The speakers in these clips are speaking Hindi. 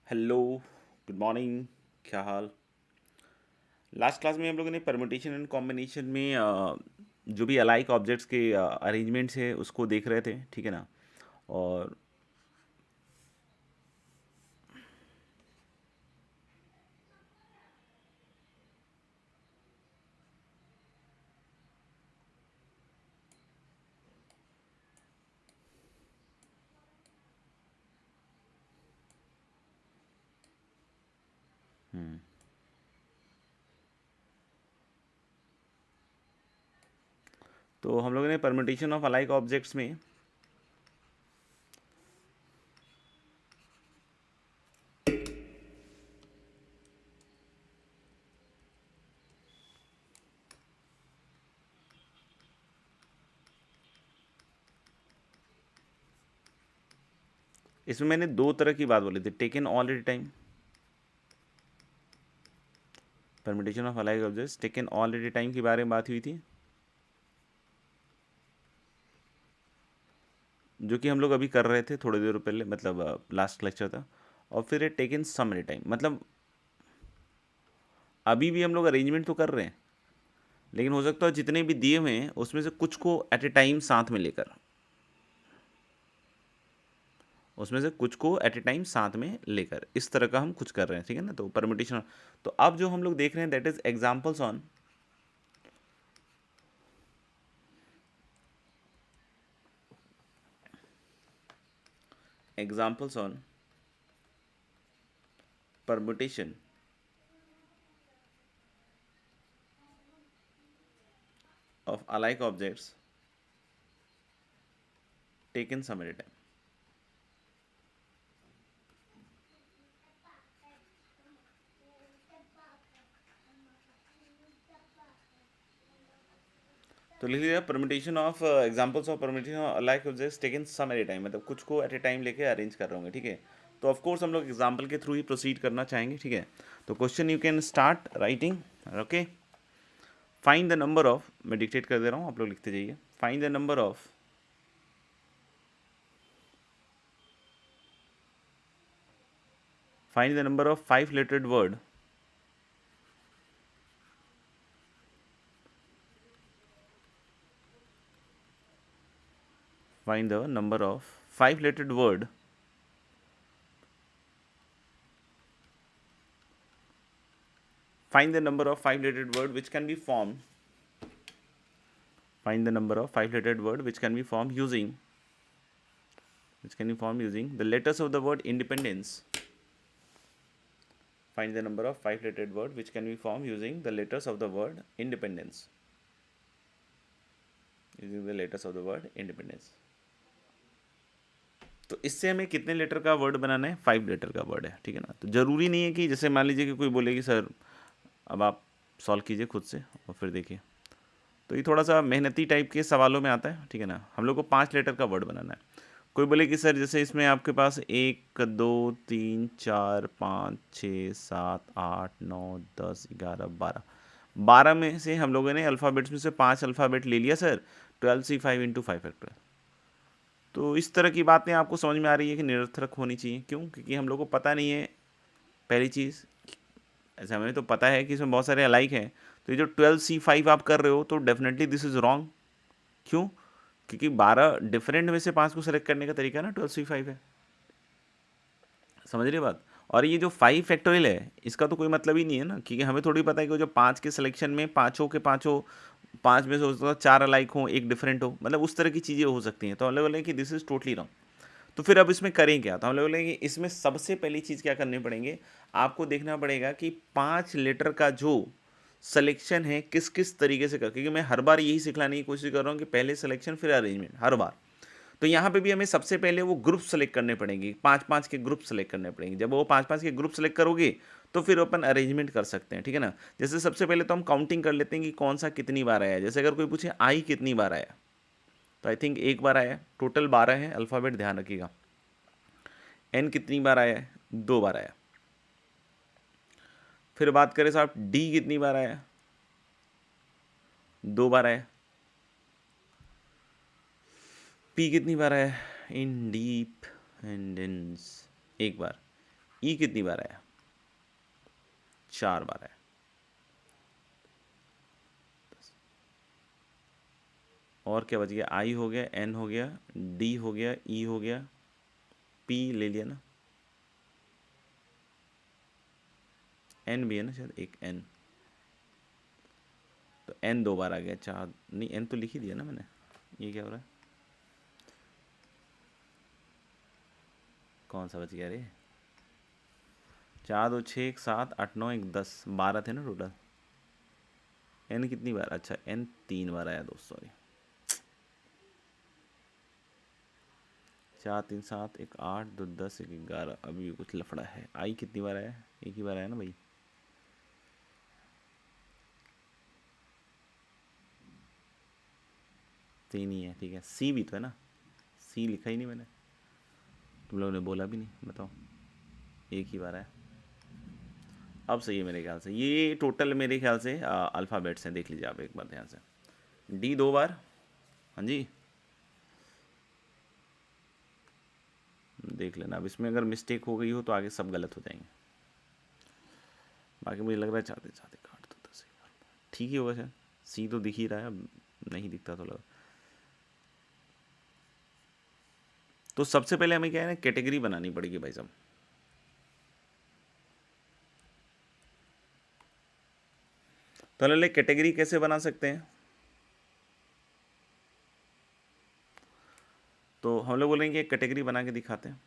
Hello, good morning. क्या हाल? लास्ट क्लास में हम लोगों ने परम्यूटेशन एंड कॉम्बिनेशन में जो भी अलाइक ऑब्जेक्ट्स के अरेंजमेंट्स है उसको देख रहे थे, ठीक है ना। और तो हम लोगों ने परम्यूटेशन ऑफ अलाइक ऑब्जेक्ट्स में इसमें मैंने दो तरह की बात बोली थी, taken all at a time. Permutation of alike objects taken all at a time के बारे में बात हुई थी, जो कि हम लोग अभी कर रहे थे थोड़ी देर पहले, मतलब लास्ट लेक्चर था। और फिर ये taken some at a time, मतलब अभी भी हम लोग अरेंजमेंट तो कर रहे हैं, लेकिन हो सकता है जितने भी दिए हुए हैं उसमें से कुछ को एट ए टाइम साथ में लेकर, उसमें से कुछ को एट ए टाइम साथ में लेकर इस तरह का हम कुछ कर रहे हैं, ठीक है ना। तो परम्यूटेशन। तो अब जो हम लोग देख रहे हैं that is examples on examples on permutation of alike objects taken some at a time. तो लिख लीजिए permutation of examples of permutation of alike objects taken some at a time, मतलब कुछ को एट ए टाइम लेके अरेंज कर रहे होंगे, ठीक है। तो ऑफ कोर्स हम लोग एग्जांपल के थ्रू ही प्रोसीड करना चाहेंगे, ठीक है। तो question you can start writing. Okay, find the number of, मैं डिक्टेट कर दे रहा हूँ, आप लोग लिखते जाइए। Find the number of, find the number of five lettered word find the number of five lettered word find the number of five lettered word which can be formed find the number of five lettered word which can be formed using the letters of the word independence. Find the number of five lettered word which can be formed using the letters of the word independence. Using the letters of the word independence. तो इससे हमें कितने लेटर का वर्ड बनाना है? 5 लेटर का वर्ड है, ठीक है ना। तो ज़रूरी नहीं है कि जैसे मान लीजिए कि कोई बोलेगी सर अब आप सॉल्व कीजिए खुद से और फिर देखिए, तो ये थोड़ा सा मेहनती टाइप के सवालों में आता है, ठीक है ना। हम लोग को 5 लेटर का वर्ड बनाना है। कोई बोले कि सर जैसे इसमें आपके पास 1 2 3 4 5 6 7 8 9 10 11 12 12 में से हम लोगों ने अल्फ़ाबेट्स में से 5 अल्फ़ाबेट ले लिया सर। 12C5 into 5 factor. तो इस तरह की बातें आपको समझ में आ रही है कि निरर्थक होनी चाहिए, क्यों? क्योंकि हम लोग को पता नहीं है पहली चीज़। ऐसा हमें तो पता है कि इसमें बहुत सारे अलाइक हैं, तो ये जो 12C5 आप कर रहे हो तो डेफिनेटली दिस इज़ रॉन्ग। क्यों? क्योंकि 12 डिफरेंट में से 5 को सेलेक्ट करने का तरीका ना 12C5 है। समझ रही बात? और ये जो 5 फैक्टोरियल है इसका तो कोई मतलब ही नहीं है ना, क्योंकि हमें थोड़ी पता है कि जो 5 के सिलेक्शन में पाँचों के पाँचों 5 में से हो सकता है 4 अलाइक हो, एक डिफरेंट हो, मतलब उस तरह की चीज़ें हो सकती हैं। तो हम लोग बोलेंगे कि दिस इज़ टोटली रॉन्ग। तो फिर अब इसमें करें क्या? तो हम लोग बोलेंगे इसमें सबसे पहली चीज़ क्या करनी पड़ेंगे, आपको देखना पड़ेगा कि 5 लेटर का जो सिलेक्शन है किस किस तरीके से कर, क्योंकि मैं हर बार यही सिखलाने की कोशिश कर रहा हूँ कि पहले सिलेक्शन फिर अरेंजमेंट हर बार। तो यहाँ पे भी हमें सबसे पहले वो ग्रुप सेलेक्ट करने पड़ेंगे, 5 5 के ग्रुप सेलेक्ट करने पड़ेंगे। जब वो 5 5 के ग्रुप सेलेक्ट करोगे तो फिर अपन अरेंजमेंट कर सकते हैं, ठीक है ना। जैसे सबसे पहले तो हम काउंटिंग कर लेते हैं कि कौन सा कितनी बार आया है। जैसे अगर कोई पूछे आई कितनी बार आया, तो आई थिंक एक बार आया। टोटल 12 है अल्फ़ाबेट, ध्यान रखिएगा। एन कितनी बार आया है? 2 बार आया। फिर बात करें साहब डी कितनी बार आया? 2 बार आया। पी कितनी बार आया? इन डीप एंड इंस, 1 बार। ई कितनी बार आया? 4 बार आया। और क्या बच गया? आई हो गया, एन हो गया, डी हो गया, ई हो गया, पी ले लिया ना, एन भी है ना शायद, एक एन, तो एन 2 बार आ गया। 4 नहीं, एन तो लिख ही दिया ना मैंने। ये क्या हो रहा है? कौन सा बच गया रे? 4 2 6 1 7 8 9 1 10, 12 थे ना टोटल। एन कितनी बार? अच्छा, एन 3 बार आया दोस्त, सॉरी। 4 3 7 1 8 2 10 1 11, अभी कुछ लफड़ा है। आई कितनी बार आया? एक ही बार आया ना भाई। तीन ही है, ठीक है। सी भी तो है ना, सी लिखा ही नहीं मैंने, तुम लोगों ने बोला भी नहीं, बताओ। एक ही बार आया। अब सही है मेरे ख्याल से। ये टोटल मेरे ख्याल से अल्फ़ाबेट्स हैं, देख लीजिए आप एक बार ध्यान से। डी 2 बार, हाँ जी, देख लेना। अब इसमें अगर मिस्टेक हो गई हो तो आगे सब गलत हो जाएंगे। बाकी मुझे लग रहा है चाहते चाहते काट दो, सही ठीक ही होगा शायद। सी तो दिख ही रहा है, अब नहीं दिखता तो लगा। तो सबसे पहले हमें क्या है ना, कैटेगरी बनानी पड़ेगी भाई साहब। तो ले कैटेगरी कैसे बना सकते हैं? तो हम लोग बोलेंगे कैटेगरी बना के दिखाते हैं।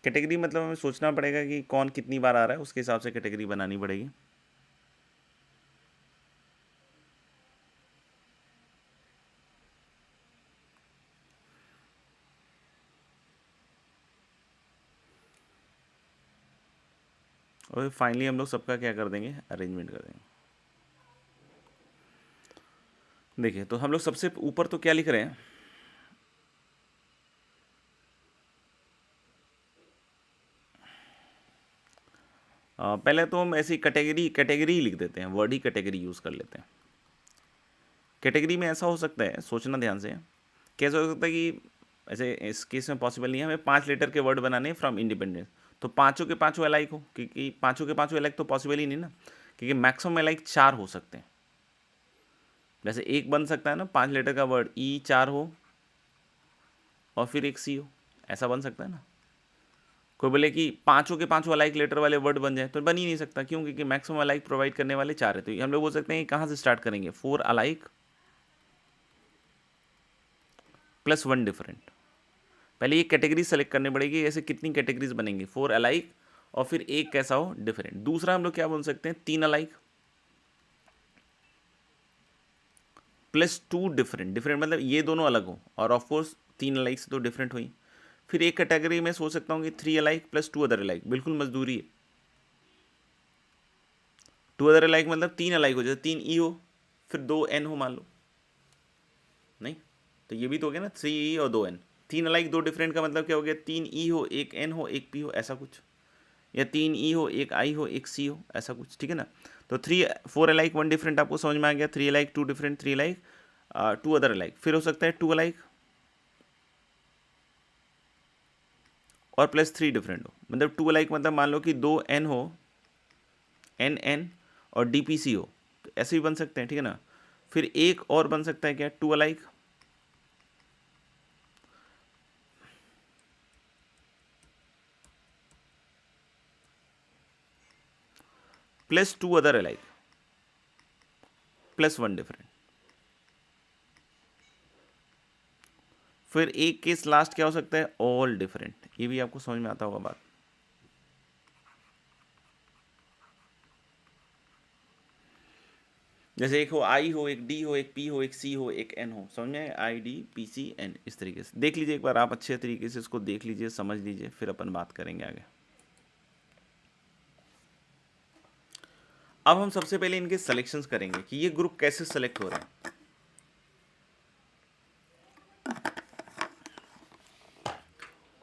कैटेगरी मतलब हमें सोचना पड़ेगा कि कौन कितनी बार आ रहा है, उसके हिसाब से कैटेगरी बनानी पड़ेगी। और फाइनली हम लोग सबका क्या कर देंगे, अरेंजमेंट कर देंगे। देखिए, तो हम लोग सबसे ऊपर तो क्या लिख रहे हैं, पहले तो हम ऐसी कैटेगरी कैटेगरी लिख देते हैं, वर्ड ही कैटेगरी यूज़ कर लेते हैं। कैटेगरी में ऐसा हो सकता है, सोचना ध्यान से, कैसा हो सकता है कि ऐसे इस केस में पॉसिबल नहीं है, हमें 5 लेटर के वर्ड बनाने हैं फ्रॉम इंडिपेंडेंस, तो पाँचों के पाँचों अलाइक हो, क्योंकि पाँचों के पाँचों अलाइक तो पॉसिबल ही नहीं ना, क्योंकि मैक्सिमम अलाइक 4 हो सकते हैं। जैसे एक बन सकता है ना 5 लेटर का वर्ड, ई 4 हो और फिर एक सी हो, ऐसा बन सकता है ना। कोई बोले कि पाँचों के पाँचों अलाइक लेटर वाले वर्ड बन जाए, तो बन ही नहीं सकता। क्यों? क्योंकि मैक्सिमम अलाइक प्रोवाइड करने वाले 4 है। तो हम लोग बोल सकते हैं कि कहाँ से स्टार्ट करेंगे, 4 अलाइक प्लस 1 डिफरेंट। पहले ये कैटेगरी सेलेक्ट करनी पड़ेगी, ऐसे कितनी कैटेगरीज बनेंगी, 4 अलाइक और फिर एक कैसा हो, डिफरेंट। दूसरा हम लोग क्या बोल सकते हैं, 3 अलाइक प्लस 2 डिफरेंट। डिफरेंट मतलब ये दोनों अलग हो, और ऑफकोर्स 3 अलाइक से तो डिफरेंट हुई। फिर एक कैटेगरी में सोच सकता हूँ कि 3 अलाइक प्लस 2 अदर अलाइक, बिल्कुल मजदूरी है। 2 अदर अलाइक मतलब 3 अलाइक हो, जैसे 3 ई हो फिर 2 एन हो मान लो, नहीं तो ये भी तो हो गया ना, 3 ई और 2 एन। 3 अलाइक 2 डिफरेंट का मतलब क्या हो गया, 3 ई हो, एक एन हो, एक पी हो, ऐसा कुछ, या 3 ई हो, एक आई हो, एक सी हो, ऐसा कुछ, ठीक है ना। तो 4 अलाइक 1 डिफरेंट आपको समझ में आ गया, 3 alike 2 different, 3 alike 2 other alike. फिर हो सकता है 2 अलाइक और प्लस 3 डिफरेंट हो, मतलब 2 अलाइक मतलब मान लो कि 2 एन हो, एन एन और डी पी सी हो, तो ऐसे भी बन सकते हैं, ठीक है ना। फिर एक और बन सकता है क्या, 2 alike plus 2 other alike plus 1 different. फिर एक केस लास्ट क्या हो सकता है, ऑल डिफरेंट। ये भी आपको समझ में आता होगा बात। जैसे एक हो आई हो, एक डी हो, एक पी हो, एक सी हो, एक एन हो, समझ में, I D P C N, इस तरीके से देख लीजिए एक बार आप, अच्छे तरीके से इसको देख लीजिए, समझ लीजिए, फिर अपन बात करेंगे आगे। अब हम सबसे पहले इनके सिलेक्शंस करेंगे कि ये ग्रुप कैसे सेलेक्ट हो रहे हैं,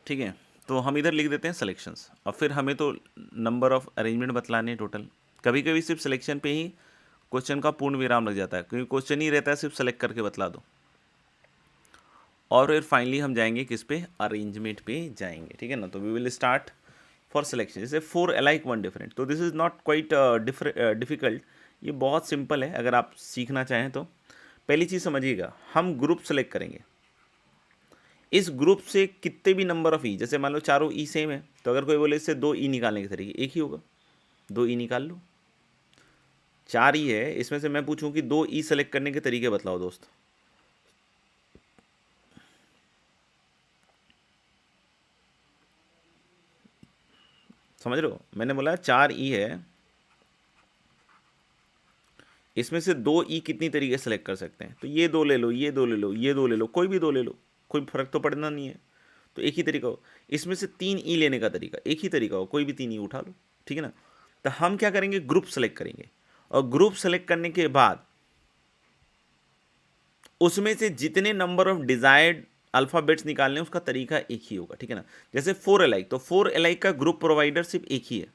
ठीक है। तो हम इधर लिख देते हैं सिलेक्शंस, और फिर हमें तो नंबर ऑफ अरेंजमेंट बतलाने हैं टोटल। कभी कभी सिर्फ सिलेक्शन पे ही क्वेश्चन का पूर्ण विराम लग जाता है, क्योंकि क्वेश्चन ही रहता है सिर्फ सेलेक्ट करके बतला दो। और फिर फाइनली हम जाएंगे किस पे, अरेंजमेंट पे जाएंगे, ठीक है ना। तो we will start for selection, जैसे 4 अलाइक 1 डिफरेंट। तो this is not quite difficult, ये बहुत सिंपल है अगर आप सीखना चाहें तो। पहली चीज़ समझिएगा, हम ग्रुप सेलेक्ट करेंगे, इस ग्रुप से कितने भी नंबर ऑफ ई, जैसे मान लो चारों ई सेम है, तो अगर कोई बोले इससे 2 ई निकालने के तरीके, एक ही होगा, 2 ई निकाल लो। 4 ई है, इसमें से मैं पूछूं कि 2 ई सेलेक्ट करने के तरीके बतलाओ दोस्त, समझ रहे हो। मैंने बोला 4 ई है, इसमें से 2 ई कितनी तरीके सेलेक्ट कर सकते हैं, तो ये 2 ले लो, ये 2 ले लो, ये 2 ले लो, कोई भी 2 ले लो, कोई फर्क तो पड़ना नहीं है। तो एक ही तरीका हो। इसमें से 3 ई लेने का तरीका एक ही तरीका हो, कोई भी 3 ई उठा लो, ठीक है ना। तो हम क्या करेंगे, ग्रुप सेलेक्ट करेंगे, और ग्रुप सेलेक्ट करने के बाद उसमें से जितने नंबर ऑफ डिजायर्ड अल्फ़ाबेट्स निकालने उसका तरीका एक ही होगा, ठीक है ना। जैसे 4 अलाइक, तो 4 अलाइक का ग्रुप प्रोवाइडर सिर्फ एक ही है,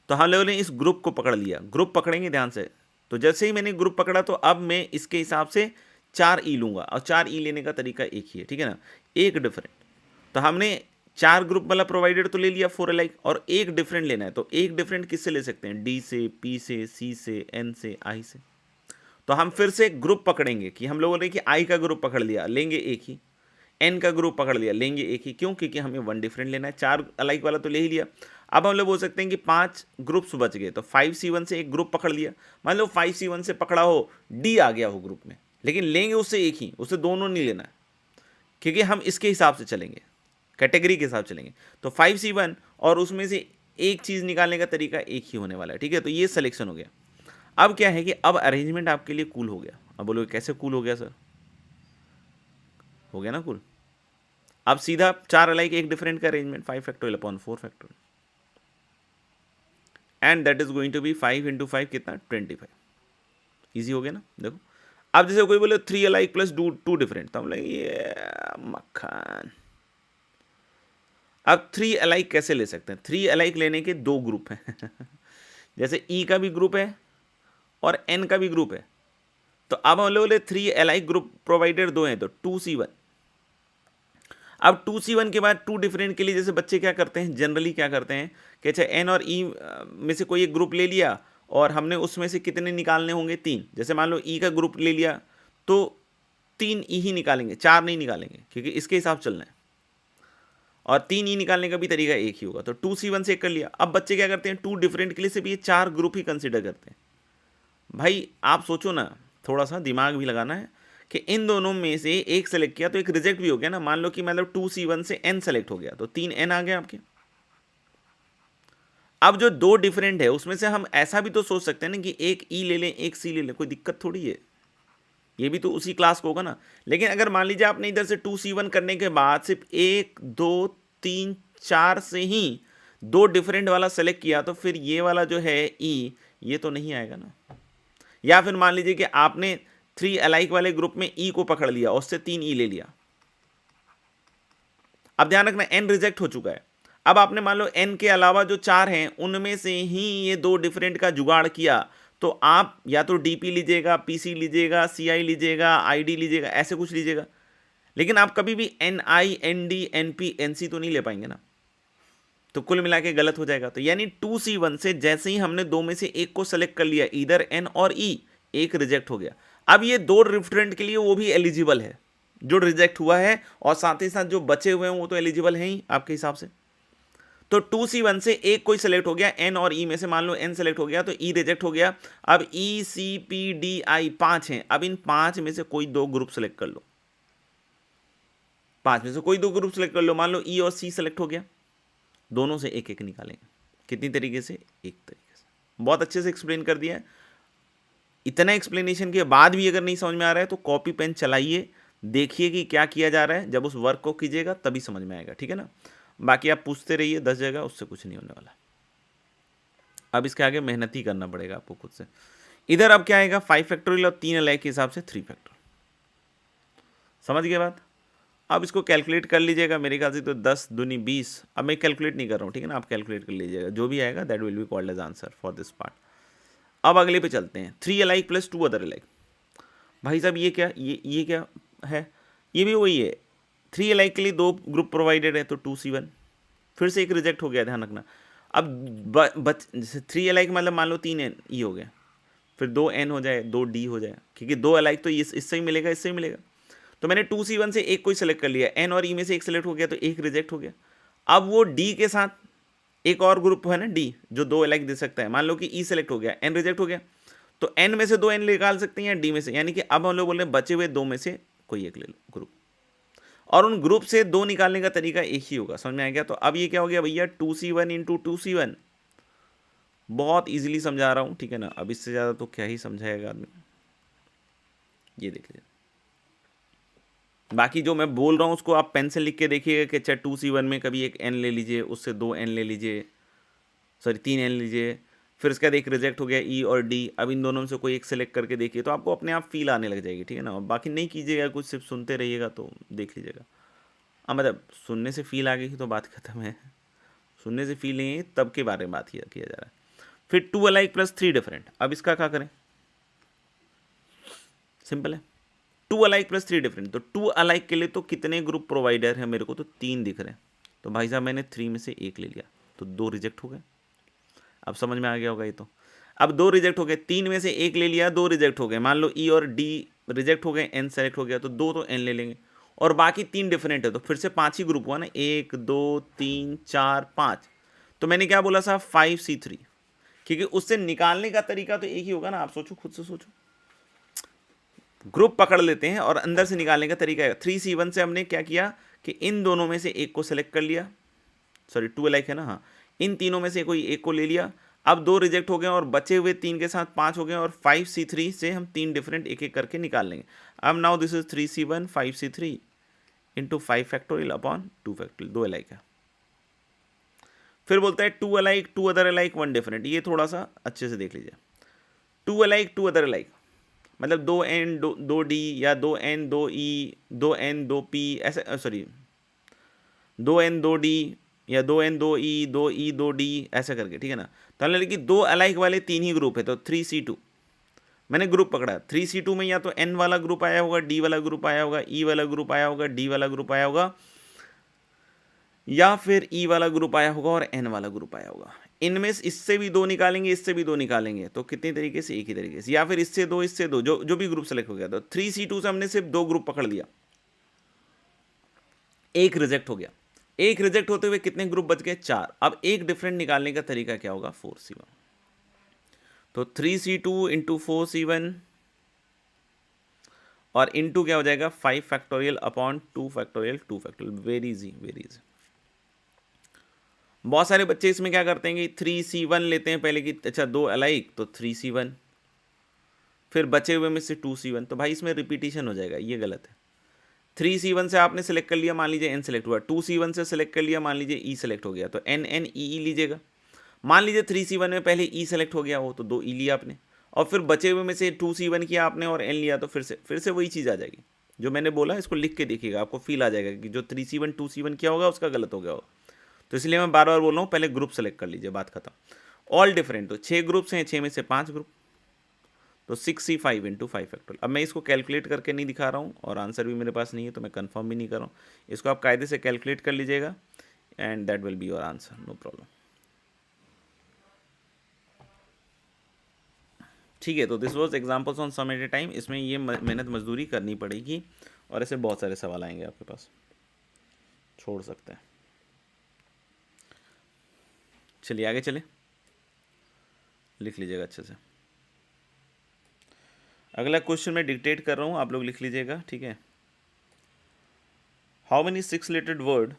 तो हम लोगों ने इस ग्रुप को पकड़ लिया। ग्रुप पकड़ेंगे ध्यान से, तो जैसे ही मैंने ग्रुप पकड़ा तो अब मैं इसके हिसाब से 4 ई लूंगा, और 4 ई लेने का तरीका एक ही है, ठीक है ना, एक डिफरेंट। तो हमने 4 ग्रुप वाला प्रोवाइडर तो ले लिया 4 अलाइक, और एक डिफरेंट लेना है, तो एक डिफरेंट किससे ले सकते हैं, डी से, पी से, सी से, एन से, आई से। तो हम फिर से ग्रुप पकड़ेंगे कि हम लोगों ने कि आई का ग्रुप पकड़ लिया, लेंगे एक ही, एन का ग्रुप पकड़ लिया, लेंगे एक ही, क्यों, क्योंकि हमें 1 डिफरेंट लेना है। 4 अलाइक वाला तो ले ही लिया। अब हम लोग बोल सकते हैं कि 5 ग्रुप्स बच गए, तो 5C1 से एक ग्रुप पकड़ लिया। मान लो 5C1 से पकड़ा हो, डी आ गया हो ग्रुप में, लेकिन लेंगे उससे एक ही, उससे दोनों नहीं लेना है, क्योंकि हम इसके हिसाब से चलेंगे, कैटेगरी के हिसाब से चलेंगे। तो 5C1 और उसमें से एक चीज़ निकालने का तरीका एक ही होने वाला है, ठीक है। तो ये सिलेक्शन हो गया। अब क्या है कि अब अरेंजमेंट आपके लिए कूल हो गया। अब बोलोगे कैसे कूल हो गया सर, हो गया ना कूल। अब सीधा 4 अलाइक एक डिफरेंट का arrangement, 5 factorial upon 4 factorial, and that is going to be 5 × 5 कितना, 25। इजी हो गया ना। देखो अब जैसे कोई बोले 3 अलाइक प्लस 2 डिफरेंट, तो हम बोले ये मक्खन। अब 3 अलाइक कैसे ले सकते हैं, 3 अलाइक लेने के 2 ग्रुप हैं जैसे ई का भी ग्रुप है और एन का भी ग्रुप है, तो अब हम लोग बोले 3 अलाइक ग्रुप प्रोवाइडर 2 हैं, तो 2C1। अब 2C1 के बाद 2 डिफरेंट के लिए जैसे बच्चे क्या करते हैं, जनरली क्या करते हैं कि अच्छा एन और ई में से कोई एक ग्रुप ले लिया, और हमने उसमें से कितने निकालने होंगे, 3। जैसे मान लो ई का ग्रुप ले लिया तो 3 ई ही निकालेंगे, 4 नहीं निकालेंगे, क्योंकि इसके हिसाब चलना है, और 3 ई निकालने का भी तरीका एक ही होगा। तो 2C1 से कर लिया। अब बच्चे क्या करते हैं, 2 डिफरेंट के लिए सिर्फ ये 4 ग्रुप ही कंसिडर करते हैं। भाई आप सोचो ना, थोड़ा सा दिमाग भी लगाना है कि इन दोनों में से एक सेलेक्ट किया तो एक रिजेक्ट भी हो गया ना। मान लो कि मतलब 2C1 से एन सेलेक्ट हो गया, तो 3 एन आ गए आपके। अब जो 2 डिफरेंट है उसमें से हम ऐसा भी तो सोच सकते हैं ना कि एक ई ले लें, एक सी ले लें, कोई दिक्कत थोड़ी है, ये भी तो उसी क्लास को होगा ना। लेकिन अगर मान लीजिए आपने इधर से 2C1 करने के बाद सिर्फ 1 2 3 4 से ही 2 डिफरेंट वाला सेलेक्ट किया, तो फिर ये वाला जो है ई, ये तो नहीं आएगा ना। या फिर मान लीजिए कि आपने 3 अलाइक वाले ग्रुप में ई को पकड़ लिया और उससे 3 ई ले लिया। अब ध्यान रखना एन रिजेक्ट हो चुका है। अब आपने मान लो एन के अलावा जो 4 हैं उनमें से ही ये 2 डिफरेंट का जुगाड़ किया, तो आप या तो डीपी लीजिएगा, पीसी लीजिएगा, सीआई लीजिएगा, आईडी लीजिएगा, ऐसे कुछ लीजिएगा, लेकिन आप कभी भी एनआई, एनडी, एनपी, एनसी तो नहीं ले पाएंगे ना, तो कुल मिला के गलत हो जाएगा। तो यानी 2C1 से जैसे ही हमने 2 में से एक को सेलेक्ट कर लिया, इधर एन और ई, एक रिजेक्ट हो गया। अब ये 2 डिफरेंट के लिए वो भी एलिजिबल है जो रिजेक्ट हुआ है, और साथ ही साथ जो बचे हुए हैं वो तो एलिजिबल है ही आपके हिसाब से। तो 2C1 से एक कोई सेलेक्ट हो गया, एन और ई में से मान लो एन सेलेक्ट हो गया, तो ई रिजेक्ट हो गया। अब ई, सी, पी, डी, आई 5 हैं। अब इन 5 में से कोई 2 ग्रुप सेलेक्ट कर लो, 5 में से कोई 2 ग्रुप सेलेक्ट कर लो। मान लो ई और सी सेलेक्ट हो गया, दोनों से एक एक निकालेंगे। कितनी तरीके से, एक तरीके से। बहुत अच्छे से एक्सप्लेन कर दिया है। इतना एक्सप्लेनेशन के बाद भी अगर नहीं समझ में आ रहा है तो कॉपी पेन चलाइए, देखिए कि क्या किया जा रहा है। जब उस वर्क को कीजिएगा तभी समझ में आएगा, ठीक है ना। बाकी आप पूछते रहिए 10 जगह, उससे कुछ नहीं होने वाला। अब इसके आगे मेहनत ही करना पड़ेगा आपको खुद से। इधर अब क्या आएगा, 5 फैक्टोरियल और 3 अलाइक के हिसाब से 3 फैक्टोरियल। समझ गए बात। अब इसको कैलकुलेट कर लीजिएगा, मेरे ख्याल से तो 10 दूनी 20, अब मैं कैलकुलेट नहीं कर रहा हूँ, ठीक है ना, आप कैलकुलेट कर लीजिएगा, जो भी आएगा that will be called as answer for this part. अब अगले पे चलते हैं, 3 अलाइक प्लस 2 अदर अलाइक। भाई साहब ये क्या, ये क्या है, ये भी वही है, 3 अलाइक के लिए 2 ग्रुप प्रोवाइडेड है तो 2C1, फिर से एक रिजेक्ट हो गया, ध्यान रखना। अब जैसे 3 अलाइक मतलब मान लो 3 ई हो गया, फिर 2N हो जाए, 2D हो जाए, क्योंकि 2 अलाइक तो इससे ही मिलेगा, इससे ही मिलेगा। तो मैंने 2C1 से एक कोई सेलेक्ट कर लिया, N और E में से एक सेलेक्ट हो गया तो एक रिजेक्ट हो गया। अब वो D के साथ एक और ग्रुप है ना D, जो 2 अलाइक दे सकता है, मान लो कि E सेलेक्ट हो गया, N रिजेक्ट हो गया, तो N में से 2N निकाल सकते हैं या D में से, यानी कि अब हम लोग बोल रहे हैं बचे हुए 2 में से कोई एक ले लो ग्रुप, और उन ग्रुप से 2 निकालने का तरीका एक ही होगा, समझ में आ गया। तो अब ये क्या हो गया भैया, 2C1 इंटू 2C1, बहुत इजीली समझा रहा हूँ, ठीक है ना, अब इससे ज़्यादा तो क्या ही समझाएगा आदमी। ये देख लीजिए, बाकी जो मैं बोल रहा हूँ उसको आप पेन से लिख के देखिएगा कि अच्छा 2C1 में कभी एक N ले लीजिए, उससे 2N ले लीजिए, सॉरी 3N लीजिए, फिर उसके बाद एक रिजेक्ट हो गया E और D, अब इन दोनों में से कोई एक सेलेक्ट करके देखिए, तो आपको अपने आप फील आने लग जाएगी, ठीक है ना। और बाकी नहीं कीजिएगा कुछ, सिर्फ सुनते रहिएगा तो देख लीजिएगा। हाँ मतलब सुनने से फील आ गई तो बात खत्म है, सुनने से फील नहीं है तब के बारे में बात किया जा रहा है। फिर 2 अलाइक प्लस 3 डिफरेंट, अब इसका क्या करें, सिंपल है, 2 अलाइक प्लस 3 डिफरेंट, तो 2 अलाइक के लिए तो कितने ग्रुप प्रोवाइडर है मेरे को, तो 3 दिख रहे हैं, तो भाई साहब मैंने 3 में से एक ले लिया तो 2 रिजेक्ट हो गए। अब समझ में आ गया होगा ये तो, अब 2 रिजेक्ट हो गए, 3 में से एक ले लिया, 2 रिजेक्ट हो गए, मान लो E और D रिजेक्ट हो गए, N सेलेक्ट हो गया, तो 2 तो N ले लेंगे, और बाकी 3 डिफरेंट है, तो फिर से 5 ही ग्रुप हुआ ना, 1 2 3 4 5, तो मैंने क्या बोला साहब 5C3, क्योंकि उससे निकालने का तरीका तो एक ही होगा ना, आप सोचो, खुद से सोचो, ग्रुप पकड़ लेते हैं और अंदर से निकालने का तरीका है। 3C1 से हमने क्या किया कि इन दोनों में से एक को सेलेक्ट कर लिया, सॉरी 2 अलाइक है ना, हाँ, इन तीनों में से कोई एक को ले लिया, अब 2 रिजेक्ट हो गए और बचे हुए 3 के साथ 5 हो गए, और 5C3 से हम 3 डिफरेंट एक एक करके निकाल लेंगे। अब now this is 3C1 5C3 into 5 factorial upon 2 factorial, 2 alike है। फिर बोलता है 2 अलाइक 2 अदर अलाइक 1 डिफरेंट, ये थोड़ा सा अच्छे से देख लीजिए, 2 अलाइक 2 अदर अलाइक मतलब 2N 2D या 2N 2E 2N 2P ऐसे, सॉरी 2N 2D या 2N 2E 2E 2D ऐसा करके, ठीक है ना। तो हमने कि 2 अलाइक वाले 3 ही ग्रुप है, तो 3C2 मैंने ग्रुप पकड़ा, 3C2 में या तो N वाला ग्रुप आया होगा, D वाला ग्रुप आया होगा, E वाला ग्रुप आया होगा, D वाला ग्रुप आया होगा, या फिर E वाला ग्रुप आया होगा और N वाला ग्रुप आया होगा। इनमें इससे भी 2 निकालेंगे, इससे भी 2 निकालेंगे, तो कितने तरीके से, एक ही तरीके से, या फिर इससे 2 इससे 2, जो भी ग्रुप सेलेक्ट हो गया। तो 3C2 से हमने सिर्फ 2 ग्रुप पकड़ लिया, एक रिजेक्ट हो गया, एक रिजेक्ट होते हुए कितने ग्रुप बच गए, 4। अब एक डिफरेंट निकालने का तरीका क्या होगा, 4C1, तो 3C2 इंटू 4C1 और इंटू क्या हो जाएगा 5 factorial upon 2 factorial 2 factorial, very easy very easy. बहुत सारे बच्चे इसमें क्या करते हैं कि 3C1 लेते हैं पहले की, अच्छा 2 अलाइक तो 3C1, फिर बचे हुए में से 2C1, तो भाई इसमें रिपीटिशन हो जाएगा, ये गलत है। 3C1 से आपने सेलेक्ट कर लिया, मान लीजिए N सेलेक्ट हुआ, 2C1 से सेलेक्ट कर लिया, मान लीजिए E सेलेक्ट हो गया, तो NNEE लीजिएगा। मान लीजिए 3C1 में पहले E सेलेक्ट हो गया हो तो 2 E लिया आपने, और फिर बचे हुए में से 2C1 किया आपने और N लिया, तो फिर से वही चीज़ आ जाएगी जो मैंने बोला। इसको लिख के देखिएगा, आपको फील आ जाएगा कि जो 3C1 2C1 किया होगा उसका गलत हो गया होगा। तो इसलिए मैं बार बार बोल रहा हूँ, पहले ग्रुप सेलेक्ट कर लीजिए, बात खत्म। ऑल डिफरेंट, तो 6 ग्रुप्स हैं, 6 में से 5 ग्रुप, तो 6C5 इंटू 5 फैक्टोरियल। अब मैं इसको कैलकुलेट करके नहीं दिखा रहा हूँ और आंसर भी मेरे पास नहीं है, तो मैं कंफर्म भी नहीं कर रहा हूँ, इसको आप कायदे से कैलकुलेट कर लीजिएगा and that will be your answer, no problem. ठीक है, तो this was examples on some at a time, इसमें ये मेहनत मजदूरी करनी पड़ेगी और ऐसे बहुत सारे सवाल आएंगे आपके पास, छोड़ सकते हैं। चलिए आगे चले, लिख लीजिएगा अच्छे से। अगला क्वेश्चन मैं डिक्टेट कर रहा हूँ, आप लोग लिख लीजिएगा, ठीक है। How many 6 lettered word,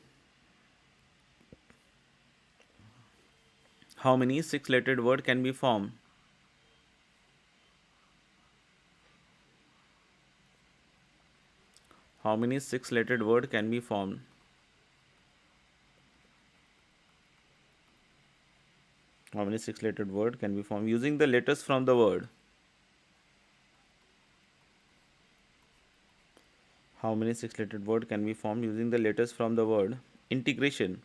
how many 6 lettered word can be form how many 6 lettered word can be formed how many 6 lettered word can be formed using the letters from the word, How many six-lettered word can be formed using the letters from the word integration?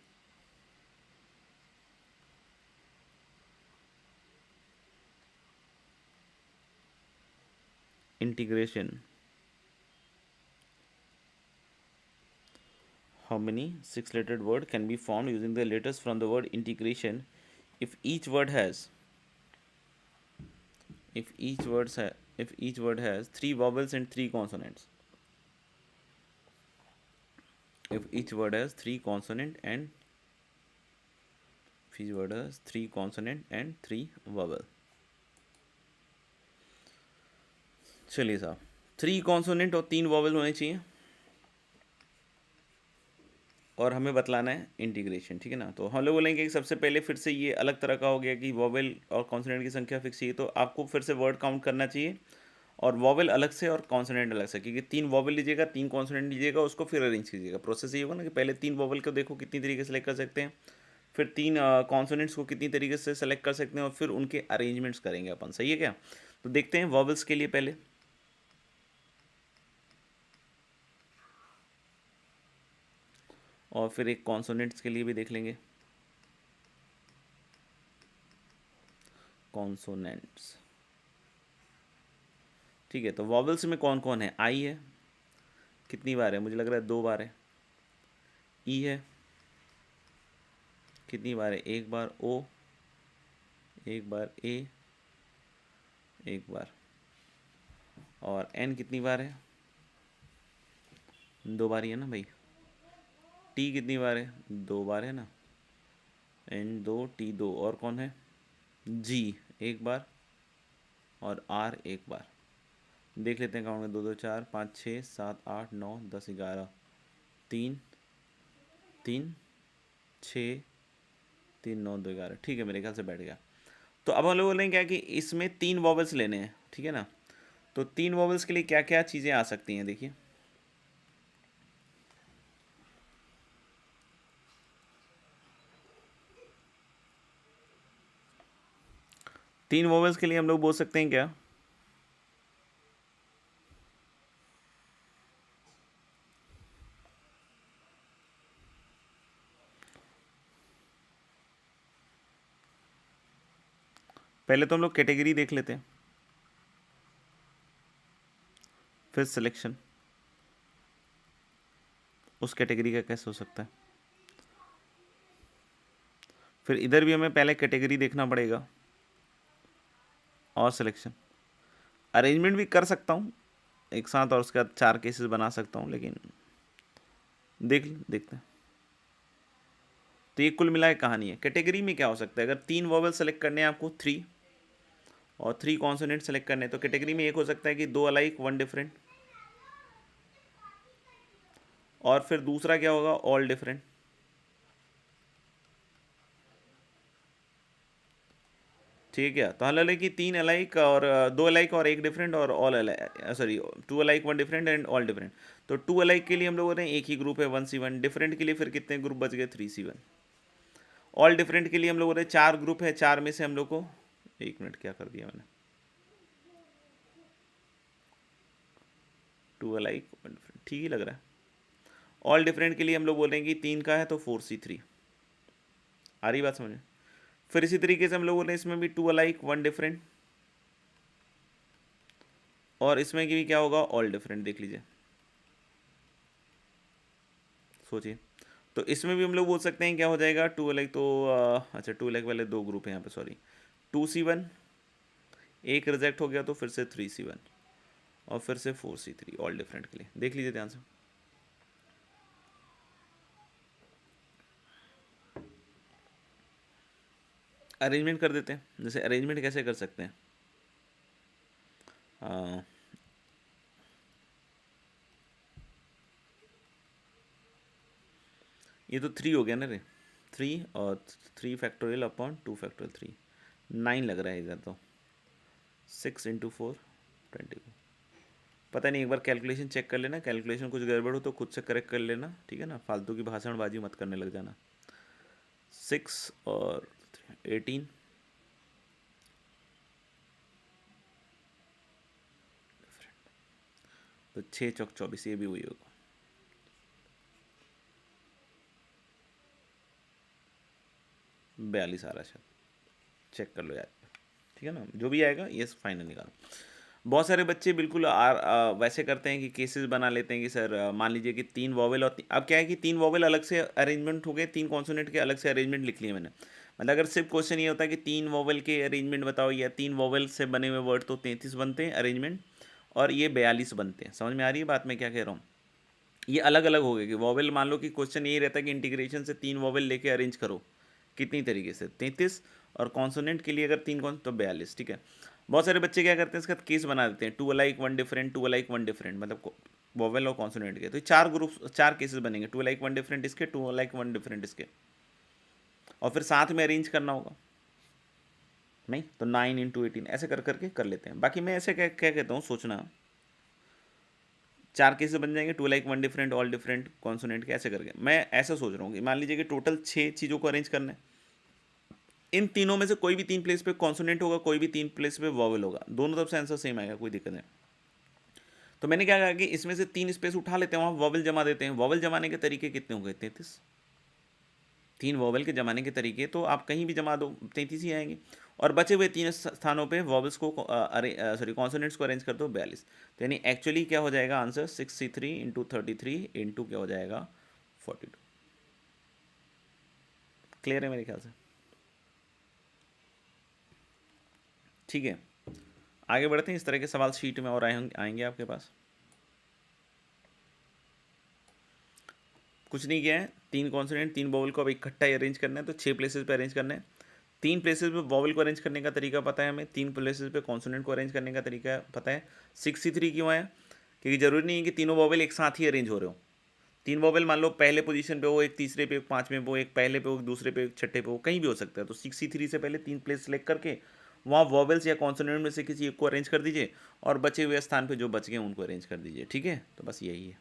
Integration. How many six-lettered word can be formed using the letters from the word integration if each word has three vowels and three consonants? If each word has three consonant and three vowel. चलिए साहब, थ्री कॉन्सोनेंट और तीन वॉवल होने चाहिए और हमें बतलाना है इंटीग्रेशन, ठीक है ना। तो हम लोग बोलेंगे कि सबसे पहले फिर से ये अलग तरह का हो गया कि वॉवल और कॉन्सोनेंट की संख्या फिक्स चाहिए, तो आपको फिर से वर्ड काउंट करना चाहिए और वॉवल अलग से और कॉन्सोनेंट अलग से, क्योंकि तीन वॉवल लीजिएगा, तीन कॉन्सोनेंट लीजिएगा, उसको फिर अरेंज कीजिएगा। प्रोसेस ये होगा ना कि पहले तीन वॉवल को देखो कितनी तरीके से सेलेक्ट कर सकते हैं, फिर तीन कॉन्सोनेंट्स को कितनी तरीके से सेलेक्ट कर सकते हैं और फिर उनके अरेंजमेंट्स करेंगे अपन, सही है क्या। तो देखते हैं वॉवल्स के लिए पहले, और फिर एक कॉन्सोनेंट्स के लिए भी देख लेंगे। कॉन्सोनेंट्स, ठीक है। तो वॉवल्स में कौन कौन है? आई है, कितनी बार है? मुझे लग रहा है 2 बार है। ई है, कितनी बार है? 1 बार। ओ, 1 बार। ए, 1 बार। और एन कितनी बार है? 2 बार ही है ना भाई। टी कितनी बार है? 2 बार है ना। N 2, T 2। और कौन है? जी 1 बार और आर 1 बार। देख लेते हैं काउंट में, 2 2 4 5 6 7 8 9 10 11, 3 3 6 3 9 2 11, ठीक है, मेरे ख्याल से बैठ गया। तो अब हम लोग बोलेंगे क्या कि इसमें 3 वॉवल्स लेने हैं, ठीक है ना। तो 3 वॉवल्स के लिए क्या क्या चीज़ें आ सकती हैं, देखिए। तीन वॉवल्स के लिए हम लोग बोल सकते हैं क्या? पहले तो हम लोग कैटेगरी देख लेते हैं, फिर सिलेक्शन। उस कैटेगरी का कैसे हो सकता है? फिर इधर भी हमें पहले कैटेगरी देखना पड़ेगा और सिलेक्शन। अरेंजमेंट भी कर सकता हूँ एक साथ और उसके बाद 4 केसेस बना सकता हूँ, लेकिन देखते हैं। तो ये कुल मिला के कहानी है। कैटेगरी में क्या हो सकता है? अगर 3 वॉवल सेलेक्ट करने हैं आपको, 3 और 3 कॉन्सोनेंट सेलेक्ट करने हैं, तो कैटेगरी में एक हो सकता है कि 2 अलाइक 1 डिफरेंट, और फिर दूसरा क्या होगा? All different. ठीक है, तो हाँ कि 3 अलाइक और 2 अलाइक और 1 डिफरेंट और all alike, sorry 2 alike 1 different and all different. तो 2 अलाइक के लिए हम लोग बोल रहे हैं एक ही ग्रुप है 1C1। डिफरेंट के लिए फिर कितने ग्रुप बच गए? 3C1। ऑल डिफरेंट के लिए हम लोग बोल रहे हैं 4 ग्रुप है, 4 में से हम लोग को, 1 मिनट क्या कर दिया मैंने, 2 अलाइक 1 डिफरेंट, ठीक ही लग रहा है। ऑल डिफरेंट के लिए हम लोग बोलेंगे 3 का है तो 4C3। आ रही बात समझ में? फिर इसी तरीके से हम लोग बोल रहे हैं इसमें भी 2 अलाइक 1 डिफरेंट, और इसमें भी क्या होगा? All different. देख लीजिए, सोचिए। तो इसमें भी हम लोग बोल सकते हैं क्या हो जाएगा? 2 अलाइक तो अच्छा 2 अलाइक वाले 2 ग्रुप हैं यहाँ पे, सॉरी 2C1, एक रिजेक्ट हो गया तो फिर से 3C1 और फिर से 4C3 ऑल डिफरेंट के लिए। देख लीजिए ध्यान से। अरेंजमेंट कर देते हैं। जैसे अरेंजमेंट कैसे कर सकते हैं? ये तो 3 हो गया ना रे, 3 और 3 फैक्टोरियल अपॉन 2 फैक्टोरियल 3, 9 लग रहा है इधर तो। 6 × 4 20। पता नहीं, एक बार कैलकुलेशन चेक कर लेना, कैलकुलेशन कुछ गड़बड़ हो तो खुद से करेक्ट कर लेना, ठीक है ना। फालतू की भाषणबाजी मत करने लग जाना। 6 और 18, तो 6 चौक 24, ये भी वही होगा। 42 आ रहा है शायद, चेक कर लो यार, ठीक है ना, जो भी आएगा ये फाइनल निकालो। बहुत सारे बच्चे बिल्कुल वैसे करते हैं कि केसेस बना लेते हैं कि सर मान लीजिए कि 3 वॉवेल और अब क्या है कि 3 वॉवेल अलग से अरेंजमेंट हो गए, 3 कॉन्सोनेंट के अलग से अरेंजमेंट लिख लिए मैंने। मतलब अगर सिर्फ क्वेश्चन ये होता है कि 3 वॉवेल के अरेंजमेंट बताओ या 3 वॉवेल से बने हुए वर्ड, तो 33 बनते हैं अरेंजमेंट, और ये 42 बनते हैं। समझ में आ रही है बात मैं क्या कह रहा हूँ? ये अलग अलग हो गए कि वॉवेल, मान लो कि क्वेश्चन यही रहता है कि इंटीग्रेशन से 3 वॉवेल लेके अरेंज करो, कितनी तरीके से 33, और कॉन्सोनेंट के लिए अगर 3 कौन तो 42, ठीक है। बहुत सारे बच्चे क्या करते हैं इसका केस बना देते हैं, 2 अलाइक 1 डिफरेंट, 2 अलाइक 1 डिफरेंट, मतलब वॉवेल और कॉन्सोनेंट के, तो ये 4 ग्रुप 4 केसेस बनेंगे, 2 अलाइक 1 डिफरेंट इसके, 2 अलाइक 1 डिफरेंट इसके, और फिर साथ में अरेंज करना होगा। नहीं तो 9 × 18 ऐसे कर करके कर लेते हैं। बाकी मैं ऐसे क्या क्या कहता हूँ, सोचना 4 केसेस बन जाएंगे, 2 like 1 different, all different consonant के, ऐसे करके मैं ऐसा सोच रहा हूँ कि मान लीजिए कि टोटल 6 चीज़ों को अरेंज करना है, इन तीनों में से कोई भी 3 प्लेस पे कॉन्सोनेंट होगा, कोई भी 3 प्लेस पे वॉवेल होगा, दोनों तरफ से आंसर सेम आएगा, कोई दिक्कत नहीं। तो मैंने क्या कहा कि इसमें से 3 स्पेस उठा लेते हैं, वहाँ वॉवेल जमा देते हैं। वॉवेल जमाने के तरीके कितने हो गए? 33। 3 वॉवेल के जमाने के तरीके तो आप कहीं भी जमा दो 33 ही आएंगे, और बचे हुए 3 स्थानों पे वॉवेल्स को कॉन्सोनेंट्स को अरेंज कर दो 42। तो यानी एक्चुअली क्या हो जाएगा आंसर 63 × 33 इंटू क्या हो जाएगा 42। क्लियर है मेरे ख्याल से? ठीक है, आगे बढ़ते हैं। इस तरह के सवाल शीट में और आएंगे आपके पास। कुछ नहीं किया है, 3 कॉन्सोनेंट 3 वॉवेल को अब इकट्ठा ही अरेंज करना है, तो 6 प्लेसेस पे अरेंज करना है। 3 प्लेसेस पे वॉवेल को अरेंज करने का तरीका पता है हमें, 3 प्लेसेस पे कॉन्सोनेंट को अरेंज करने का तरीका पता है। 63 क्यों आया? क्योंकि जरूरी नहीं है कि तीनों वॉवेल एक साथ ही अरेंज हो रहे हो। 3 वॉवेल मान लो पहले पोजीशन पे हो, एक तीसरे पे, एक पाँचवें पे हो, एक पहले पे हो, एक दूसरे पे, एक छठे पे हो, कहीं भी हो सकता है। तो 63 से पहले 3 प्लेस सेलेक्ट करके वहाँ वॉवेल्स या कॉन्सोनेंट में से किसी एक को अरेंज कर दीजिए, और बचे हुए स्थान पे जो बच गए उनको अरेंज कर दीजिए। ठीक है, तो बस यही है।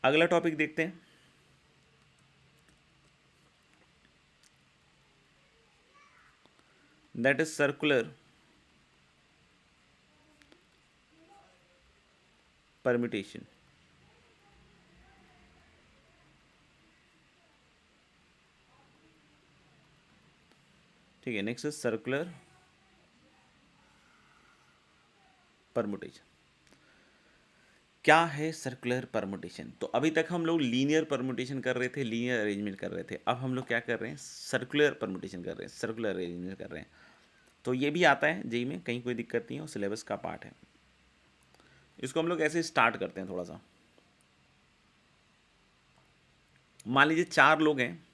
अगला टॉपिक देखते हैं। That is circular permutation. ठीक है, नेक्स्ट इज सर्कुलर परम्यूटेशन। क्या है सर्कुलर परम्यूटेशन? तो अभी तक हम लोग लीनियर परम्यूटेशन कर रहे थे, लीनियर अरेंजमेंट कर रहे थे। अब हम लोग क्या कर रहे हैं? सर्कुलर परम्यूटेशन कर रहे हैं, सर्कुलर अरेंजमेंट कर रहे हैं। तो ये भी आता है जेई में, कहीं कोई दिक्कत नहीं है, और सिलेबस का पार्ट है। इसको हम लोग ऐसे स्टार्ट करते हैं थोड़ा सा। मान लीजिए 4 लोग हैं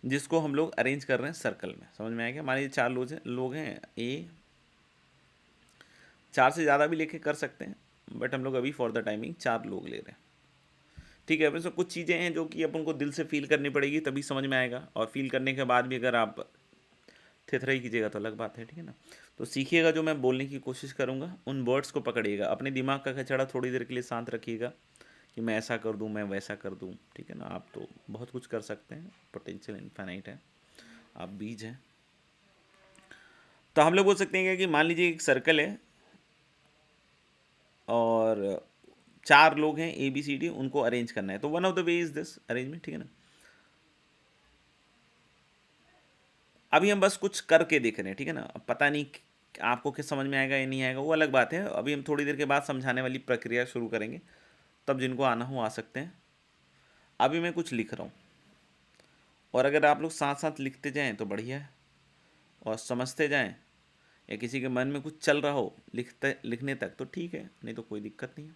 जिसको हम लोग अरेंज कर रहे हैं सर्कल में। समझ में आएगा? मान लीजिए 4 लोग हैं ए, 4 से ज़्यादा भी लेके कर सकते हैं, बट हम लोग अभी फॉर द टाइमिंग 4 लोग ले रहे हैं। ठीक है, वैसे कुछ चीज़ें हैं जो कि अपन को दिल से फील करनी पड़ेगी, तभी समझ में आएगा, और फील करने के बाद भी अगर आप थेथराई कीजिएगा तो अलग बात है। ठीक है ना? तो सीखिएगा, जो मैं बोलने की कोशिश करूँगा उन वर्ड्स को पकड़िएगा, अपने दिमाग का कचरा थोड़ी देर के लिए शांत रखिएगा कि मैं ऐसा कर दूँ, मैं वैसा कर दूँ। ठीक है ना? आप तो बहुत कुछ कर सकते हैं, पोटेंशियल इनफाइनाइट है, आप बीज हैं। तो हम लोग बोल सकते हैं कि मान लीजिए एक सर्कल है और 4 लोग हैं ABCD, उनको अरेंज करना है। तो one of the way is this arrangement. ठीक है ना? अभी हम बस कुछ करके देख रहे हैं। ठीक है ना? अब पता नहीं आपको क्या समझ में आएगा या नहीं आएगा, वो अलग बात है। अभी हम थोड़ी देर के बाद समझाने वाली प्रक्रिया शुरू करेंगे, तब जिनको आना हो आ सकते हैं। अभी मैं कुछ लिख रहा हूँ, और अगर आप लोग साथ साथ लिखते जाएं तो बढ़िया है, और समझते जाएं, या किसी के मन में कुछ चल रहा हो लिखने तक तो ठीक है, नहीं तो कोई दिक्कत नहीं है।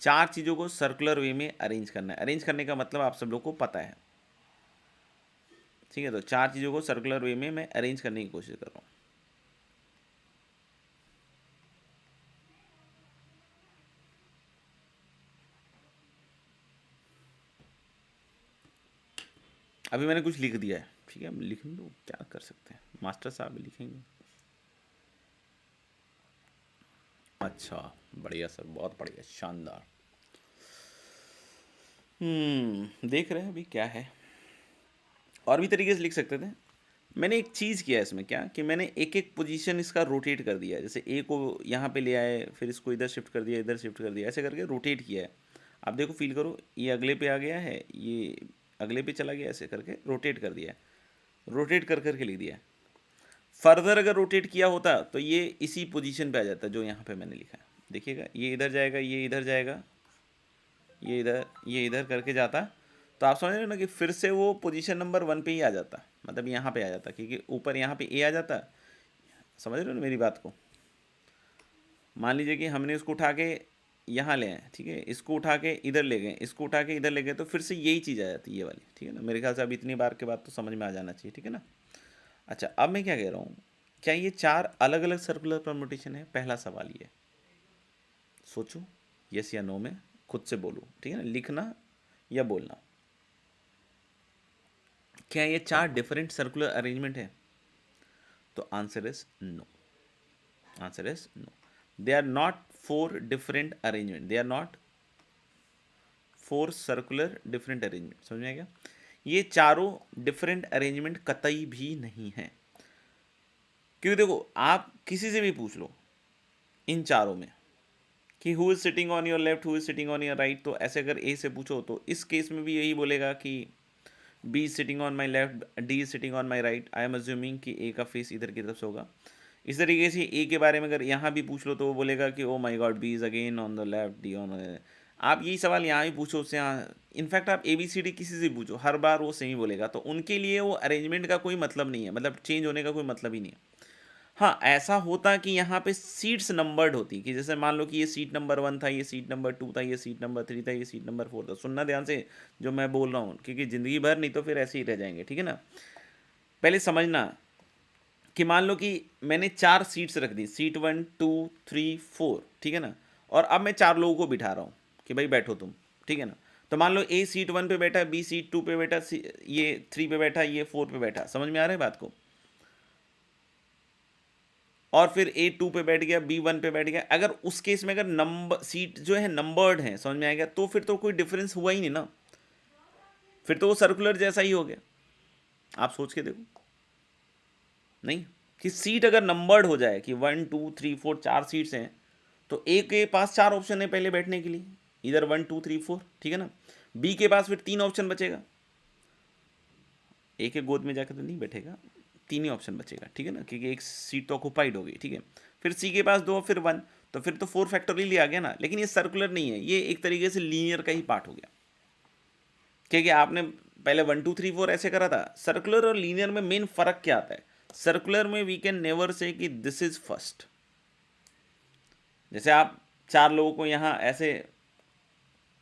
चार चीज़ों को सर्कुलर वे में अरेंज करना है। अरेंज करने का मतलब आप सब लोग को पता है। ठीक है, तो 4 चीज़ों को सर्कुलर वे में मैं अरेंज करने की कोशिश कर रहा हूँ। अभी मैंने कुछ लिख दिया है। ठीक है, लिखने दो, क्या कर सकते हैं, मास्टर साहब भी लिखेंगे। अच्छा, बढ़िया सर, बहुत बढ़िया, शानदार। देख रहे हैं अभी क्या है। और भी तरीके से लिख सकते थे। मैंने एक चीज़ किया है इसमें, क्या कि मैंने एक एक पोजीशन इसका रोटेट कर दिया है। जैसे ए को यहाँ पे ले आए, फिर इसको इधर शिफ्ट कर दिया, इधर शिफ्ट कर दिया, ऐसे करके रोटेट किया है। आप देखो, फील करो, ये अगले पे आ गया है, ये अगले पे चला गया, ऐसे करके रोटेट कर दिया है, रोटेट कर करके लिख दिया है। फर्दर अगर रोटेट किया होता तो ये इसी पोजीशन पे आ जाता जो यहाँ पे मैंने लिखा है। देखिएगा, ये इधर जाएगा, ये इधर जाएगा, ये इधर करके जाता, तो आप समझ रहे हो ना कि फिर से वो पोजीशन नंबर 1 पे ही आ जाता, मतलब यहाँ पे आ जाता, क्योंकि ऊपर यहाँ पे ए आ जाता। समझ रहे हो ना मेरी बात को? मान लीजिए कि हमने उसको उठा के यहाँ ले आए, ठीक है, इसको उठा के इधर ले गए, इसको उठा के इधर ले गए, तो फिर से यही चीज़ आ जाती है, ये वाली, ठीक है ना। मेरे ख्याल से अब इतनी बार के बाद तो समझ में आ जाना चाहिए, ठीक है ना। अच्छा, अब मैं क्या कह रहा हूँ, क्या ये 4 अलग अलग सर्कुलर परम्यूटेशन है? पहला सवाल ये, सोचो, यस या नो में खुद से बोलो, ठीक है ना, लिखना या बोलना। क्या ये 4 डिफरेंट सर्कुलर अरेंजमेंट है? तो answer is no, answer is no, they are not 4 different arrangement, they are not 4 circular different arrangement. समझ में आ गया? ये चारों डिफरेंट अरेंजमेंट कतई भी नहीं है, क्योंकि देखो, आप किसी से भी पूछ लो इन चारों में कि who is sitting on your left, who is sitting on your right, तो ऐसे अगर ए से पूछो तो इस केस में भी यही बोलेगा कि B is sitting on my left, D is sitting on my right. I am assuming कि ए का फेस इधर की तरफ से होगा। इस तरीके से ए के बारे में अगर यहाँ भी पूछ लो तो वो बोलेगा कि oh my god, B is again on the left, D on. आप यही सवाल यहाँ भी पूछो उससे, यहाँ इनफैक्ट आप ए बी सी डी किसी से पूछो, हर बार वो सही बोलेगा। तो उनके लिए वो अरेंजमेंट का कोई मतलब नहीं है, मतलब चेंज होने का कोई मतलब ही नहीं है। हाँ, ऐसा होता कि यहाँ पे सीट्स नंबर्ड होती, कि जैसे मान लो कि ये सीट नंबर 1 था, ये सीट नंबर 2 था, ये सीट नंबर 3 था, ये सीट नंबर 4 था। सुनना ध्यान से जो मैं बोल रहा हूँ, क्योंकि ज़िंदगी भर नहीं तो फिर ऐसे ही रह जाएंगे, ठीक है ना। पहले समझना कि मान लो कि मैंने 4 सीट्स रख दी, सीट 1 2 3 4, ठीक है ना, और अब मैं 4 लोगों को बिठा रहा हूँ कि भाई बैठो तुम, ठीक है ना। तो मान लो ए सीट 1 पे बैठा, बी सीट 2 पे बैठा, ये 3 पे बैठा, ये 4 पे बैठा। समझ में आ रहा है बात को? और फिर ए 2 पे बैठ गया, बी 1 पे बैठ गया। अगर उस केस में अगर नंबर सीट जो है नंबर्ड है, समझ में आएगा, तो फिर तो कोई डिफरेंस हुआ ही नहीं ना, फिर तो वो सर्कुलर जैसा ही हो गया। आप सोच के देखो, नहीं कि सीट अगर नंबर्ड हो जाए कि 1 2 3 4 4 सीट्स हैं, तो ए के पास 4 ऑप्शन है पहले बैठने के लिए, इधर 1 2 3 4, ठीक है ना। बी के पास फिर 3 ऑप्शन बचेगा, ए के गोद में जाकर तो नहीं बैठेगा, 3 ही ऑप्शन बचेगा, ठीक है ना, क्योंकि एक सीट तो ऑक्यूपाइड हो गई, ठीक है। फिर सी के पास 2, फिर 1, तो फिर तो 4 फैक्टोरियल आ गया ना। लेकिन ये सर्कुलर नहीं है, ये एक तरीके से लीनियर का ही पार्ट हो गया, क्योंकि आपने पहले 1 2 3 4 ऐसे करा था। सर्कुलर और लीनियर में मेन फर्क क्या आता है? सर्कुलर में वी कैन नेवर से कि दिस इज फर्स्ट। जैसे आप 4 लोगों को यहाँ ऐसे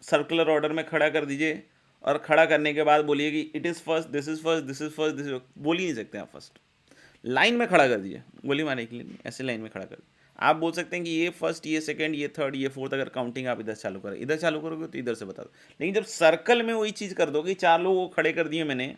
सर्कुलर ऑर्डर में खड़ा कर दीजिए, और खड़ा करने के बाद बोलिए कि it is first, this is first, this is first, this is, बोल ही नहीं सकते आप। फर्स्ट लाइन में खड़ा कर दीजिए, गोली मारने के लिए नहीं, ऐसे लाइन में खड़ा कर। आप बोल सकते हैं कि ये फर्स्ट, ये सेकंड, ये थर्ड, ये फोर्थ। अगर काउंटिंग आप इधर चालू करें, इधर चालू करोगे तो इधर से बता दो। लेकिन जब सर्कल में वही चीज़ कर दोगे, 4 लोगों को खड़े कर दिए मैंने,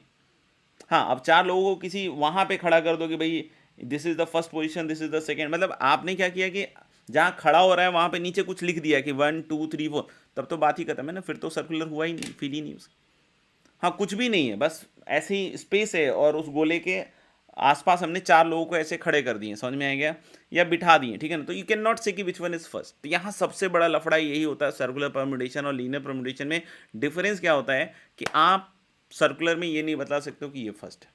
हाँ, अब 4 लोगों को किसी वहाँ पे खड़ा कर दो कि भाई this is the first position, this is the second. मतलब आपने क्या किया कि जहाँ खड़ा हो रहा है वहाँ पे नीचे कुछ लिख दिया कि 1 2 3 4, तब तो बात ही खत्म है ना, फिर तो सर्कुलर हुआ ही नहीं, फील ही नहीं उसकी। हाँ, कुछ भी नहीं है, बस ऐसे ही स्पेस है, और उस गोले के आसपास हमने 4 लोगों को ऐसे खड़े कर दिए, समझ में आ गया, या बिठा दिए, ठीक है ना। तो यू कैन नॉट से कि विच वन इज फर्स्ट। तो यहाँ सबसे बड़ा लफड़ा यही होता है सर्कुलर परम्यूटेशन और लीनियर परम्यूटेशन में। डिफरेंस क्या होता है कि आप सर्कुलर में ये नहीं बता सकते हो कि ये फर्स्ट है।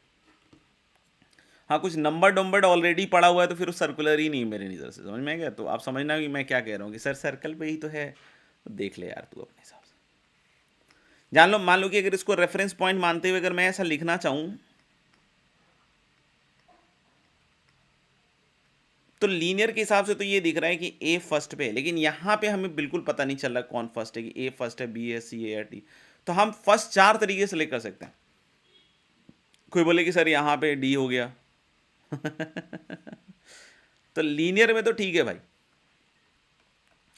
हाँ, कुछ नंबर डंबर ऑलरेडी पड़ा हुआ है तो फिर वो सर्कुलर ही नहीं मेरी नज़र से, समझ में आ गया। तो आप समझना कि मैं क्या कह रहा हूँ कि सर सर्कल पे ही तो है, तो देख ले यार तू अपने हिसाब से, जान लो। मान लो कि अगर इसको रेफरेंस पॉइंट मानते हुए अगर मैं ऐसा लिखना चाहूँ, तो लीनियर के हिसाब से तो ये दिख रहा है कि ए फर्स्ट पे है, लेकिन यहाँ पे हमें बिल्कुल पता नहीं चल रहा कौन फर्स्ट है, कि ए फर्स्ट है, बी है, सी है या डी। तो हम फर्स्ट 4 तरीके से लेकर सकते हैं। कोई बोले कि सर यहाँ पे डी हो गया तो लीनियर में तो ठीक है भाई,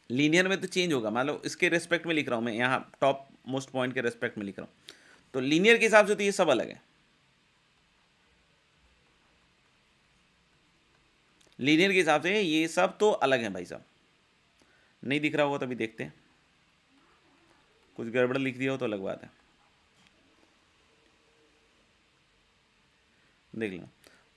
लीनियर में तो चेंज होगा। मान लो इसके रेस्पेक्ट में लिख रहा हूँ मैं, यहाँ टॉप मोस्ट पॉइंट के रेस्पेक्ट में लिख रहा हूँ, तो लीनियर के हिसाब से तो ये सब अलग है। लीनियर के हिसाब से ये सब तो अलग है भाई साहब। नहीं दिख रहा होगा तभी देखते हैं, कुछ गड़बड़ लिख दिया हो तो अलग बात है, देख लेना।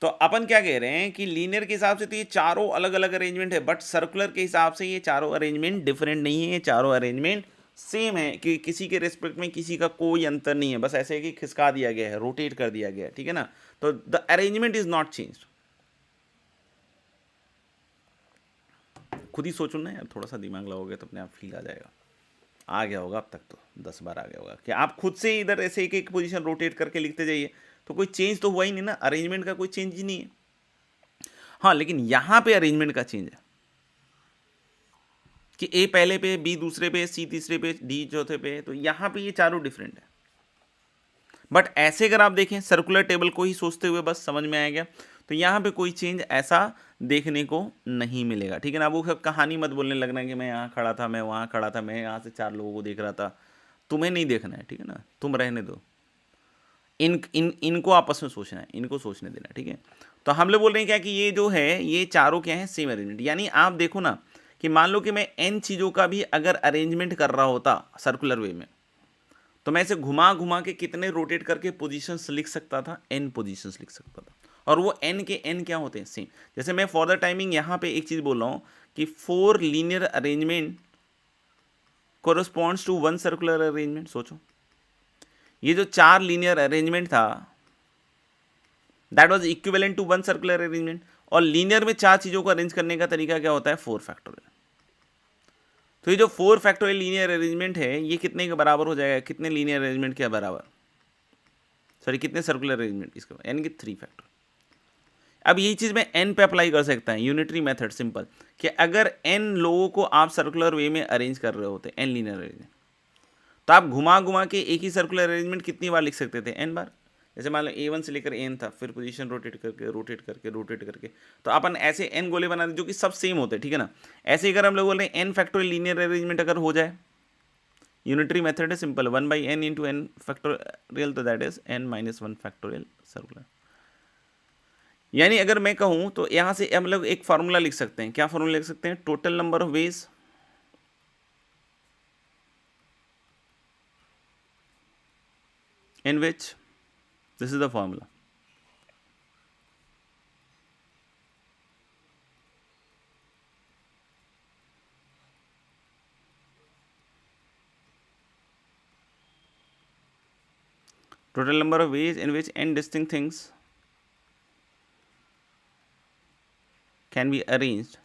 तो अपन क्या कह रहे हैं कि लीनियर के हिसाब से तो ये चारों अलग अलग अरेंजमेंट है, बट सर्कुलर के हिसाब से ये चारों अरेंजमेंट डिफरेंट नहीं है, ये चारों अरेंजमेंट सेम है कि किसी के रिस्पेक्ट में किसी का कोई अंतर नहीं है, बस ऐसे है कि खिसका दिया गया है, रोटेट कर दिया गया है, ठीक है ना। तो the arrangement is not changed. खुद ही सोचो ना यार, थोड़ा सा दिमाग लगाओगे तो अपने आप फील आ जाएगा। आ गया होगा अब तक तो 10 बार आ गया होगा कि आप खुद से इधर ऐसे एक एक पोजीशन रोटेट करके लिखते जाइए, तो कोई चेंज तो हुआ ही नहीं ना, अरेंजमेंट का कोई चेंज ही नहीं है। हाँ, लेकिन यहां पे अरेंजमेंट का चेंज है कि ए पहले पे, बी दूसरे पे, सी तीसरे पे, डी चौथे पे, तो यहां पे ये चारों डिफरेंट है। बट ऐसे अगर आप देखें सर्कुलर टेबल को ही सोचते हुए, बस समझ में आ गया, तो यहाँ पे कोई चेंज ऐसा देखने को नहीं मिलेगा, ठीक है ना। वो सब कहानी मत बोलने लगना कि मैं यहाँ खड़ा था, मैं वहाँ खड़ा था, मैं यहाँ से 4 लोगों को देख रहा था, तुम्हें नहीं देखना है, ठीक है ना, तुम रहने दो। इनको आपस में सोचना है, इनको सोचने देना, ठीक है। तो हम लोग बोल रहे हैं क्या कि ये जो है ये चारों क्या है, सेम अरेंजमेंट। यानी आप देखो ना कि मान लो कि मैं n चीज़ों का भी अगर अरेंजमेंट कर रहा होता सर्कुलर वे में, तो मैं इसे घुमा घुमा के कितने रोटेट करके पोजीशंस लिख सकता था, n पोजीशंस लिख सकता था। और वो n के n क्या होते हैं, सेम। जैसे मैं फॉर द टाइमिंग यहाँ पे एक चीज़ बोल रहा हूँ कि 4 linear arrangement corresponds to 1 circular arrangement. सोचो ये जो 4 लीनियर अरेंजमेंट था that was equivalent to 1 circular arrangement. और लीनियर में 4 चीज़ों को अरेंज करने का तरीका क्या होता है, 4 फैक्टोरियल। तो ये जो 4 फैक्टोरियल लीनियर अरेंजमेंट है ये कितने के बराबर हो जाएगा, कितने लीनियर अरेंजमेंट के बराबर, सॉरी कितने सर्कुलर अरेंजमेंट, इसका यानी कि 3 फैक्टर। अब यही चीज़ मैं n पे अप्लाई कर सकता है, यूनिटरी मेथड, सिंपल, कि अगर n लोगों को आप सर्कुलर वे में अरेंज कर रहे होते, n लीनियर अरेंजमेंट, तो आप घुमा घुमा के एक ही सर्कुलर अरेंजमेंट कितनी बार लिख सकते थे, n बार। जैसे मान लो A1 से लेकर n था, फिर पोजीशन रोटेट करके रोटेट करके रोटेट करके, तो अपन ऐसे n गोले बना दे जो कि सब सेम होते हैं, ठीक है ना। ऐसे अगर हम लोग बोल रहे हैं n फैक्टोरियल लीनियर अरेंजमेंट अगर हो जाए, यूनिटरी मेथड है simple, 1/n into n factorial, तो that is n - 1 factorial circular. यानी अगर मैं कहूँ तो यहाँ से हम लोग एक फार्मूला लिख सकते हैं, क्या फार्मूला लिख सकते हैं, total number of veg in which, this is the formula, total number of ways in which n distinct things can be arranged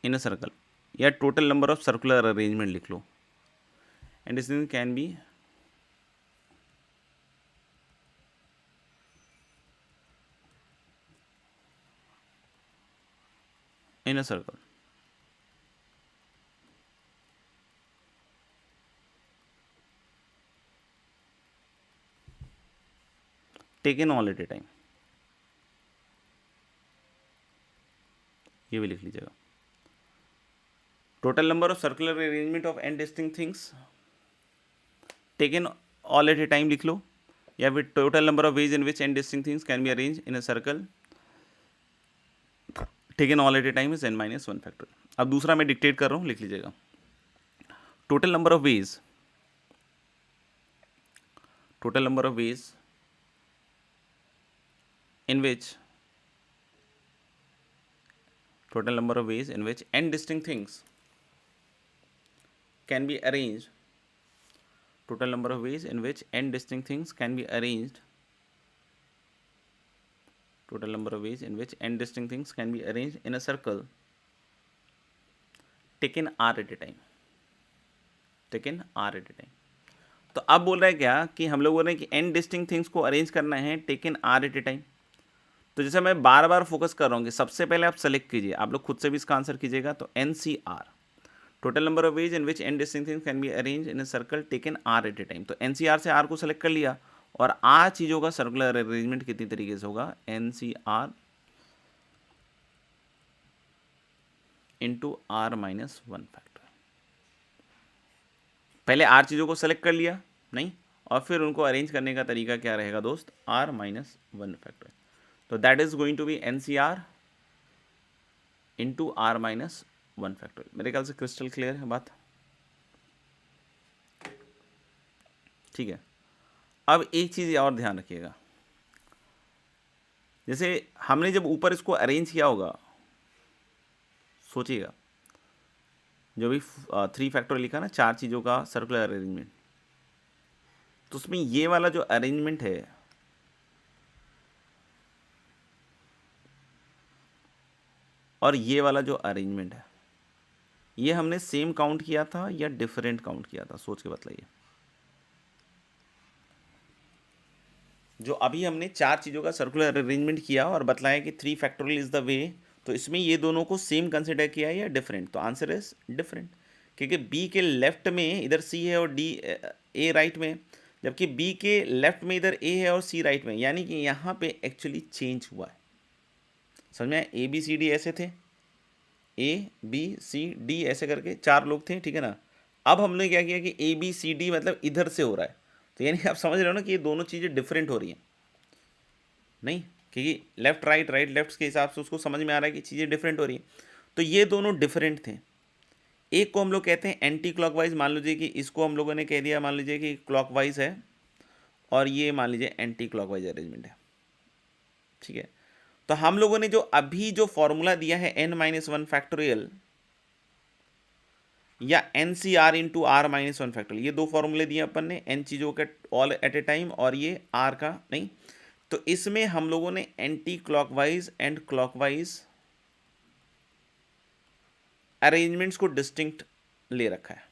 in a circle, या total number of circular arrangement लिख लो, and distinct can be in a circle. Taken all at a time, ये भी लिख लीजिएगा। Total number of circular arrangement of n distinct things taken all at a time लिख लो, या फिर total number of ways in which n distinct things can be arrange in a circle taken all at a time is n - 1 factorial. अब दूसरा मैं डिक्टेट कर रहा हूँ, लिख लीजिएगा। Total number of veg, total number of ways in which n distinct things can be arranged, total number of ways in which n distinct things can be arranged, total number of ways in which n distinct things can be arranged in a circle taken r at a time, taken r at a time। तो अब बोल रहा है क्या कि हम लोग बोल रहे हैं कि n डिस्टिंक्ट थिंग्स को अरेंज करना है taken r at a time. तो जैसे मैं बार बार फोकस कर रहा हूँ कि सबसे पहले आप सेलेक्ट कीजिए, आप लोग खुद से भी इसका आंसर कीजिएगा, तो NCR, total number of ways in which n distinct things can be arrange in a circle taken r at a time. तो NCR से r को सेलेक्ट कर लिया, और r चीज़ों का सर्कुलर अरेंजमेंट कितनी तरीके से होगा, NCR इंटू r - 1 फैक्टर। पहले r चीज़ों को सेलेक्ट कर लिया, नहीं, और फिर उनको अरेंज करने का तरीका क्या रहेगा दोस्त, r - 1 फैक्टर। तो that is going to be NCR into r - 1 factor. मेरे ख्याल से क्रिस्टल क्लियर है बात, ठीक है। अब एक चीज़ और ध्यान रखिएगा, जैसे हमने जब ऊपर इसको अरेंज किया होगा, सोचिएगा जो भी 3 फैक्टोरियल लिखा ना, 4 चीज़ों का सर्कुलर अरेंजमेंट, तो उसमें ये वाला जो अरेंजमेंट है और ये वाला जो अरेंजमेंट है, ये हमने सेम काउंट किया था या डिफरेंट काउंट किया था, सोच के बताइए। जो अभी हमने 4 चीज़ों का सर्कुलर अरेंजमेंट किया और बतलाया कि 3 फैक्टोरियल इज़ द वे, तो इसमें ये दोनों को सेम कंसिडर किया है या डिफरेंट, तो आंसर इज डिफरेंट, क्योंकि बी के लेफ्ट में इधर सी है और डी ए राइट में, जबकि बी के लेफ्ट में इधर ए है और सी राइट में, यानी कि यहाँ पे एक्चुअली चेंज हुआ है। समझ में? ए बी सी डी ऐसे थे, ए बी सी डी ऐसे करके 4 लोग थे, ठीक है ना। अब हमने क्या किया कि ए बी सी डी मतलब इधर से हो रहा है, तो यानी आप समझ रहे हो ना कि ये दोनों चीज़ें डिफरेंट हो रही हैं, नहीं, क्योंकि लेफ्ट राइट राइट लेफ्ट के हिसाब से उसको समझ में आ रहा है कि चीज़ें डिफरेंट हो रही हैं, तो ये दोनों डिफरेंट थे। एक को हम लोग कहते हैं एंटी क्लॉकवाइज, मान लीजिए कि इसको हम लोगों ने कह दिया, मान लीजिए कि क्लॉकवाइज है और ये मान लीजिए एंटी क्लॉकवाइज अरेंजमेंट है, ठीक है। तो हम लोगों ने जो अभी जो फॉर्मूला दिया है n-1 फैक्टोरियल या NCR into R minus 1 factorial, ये 2 फॉर्मूले दिए अपन ने, n चीज़ों के ऑल एट ए टाइम और ये R का नहीं, तो इसमें हम लोगों ने anti clockwise and clockwise arrangements को डिस्टिंक्ट ले रखा है।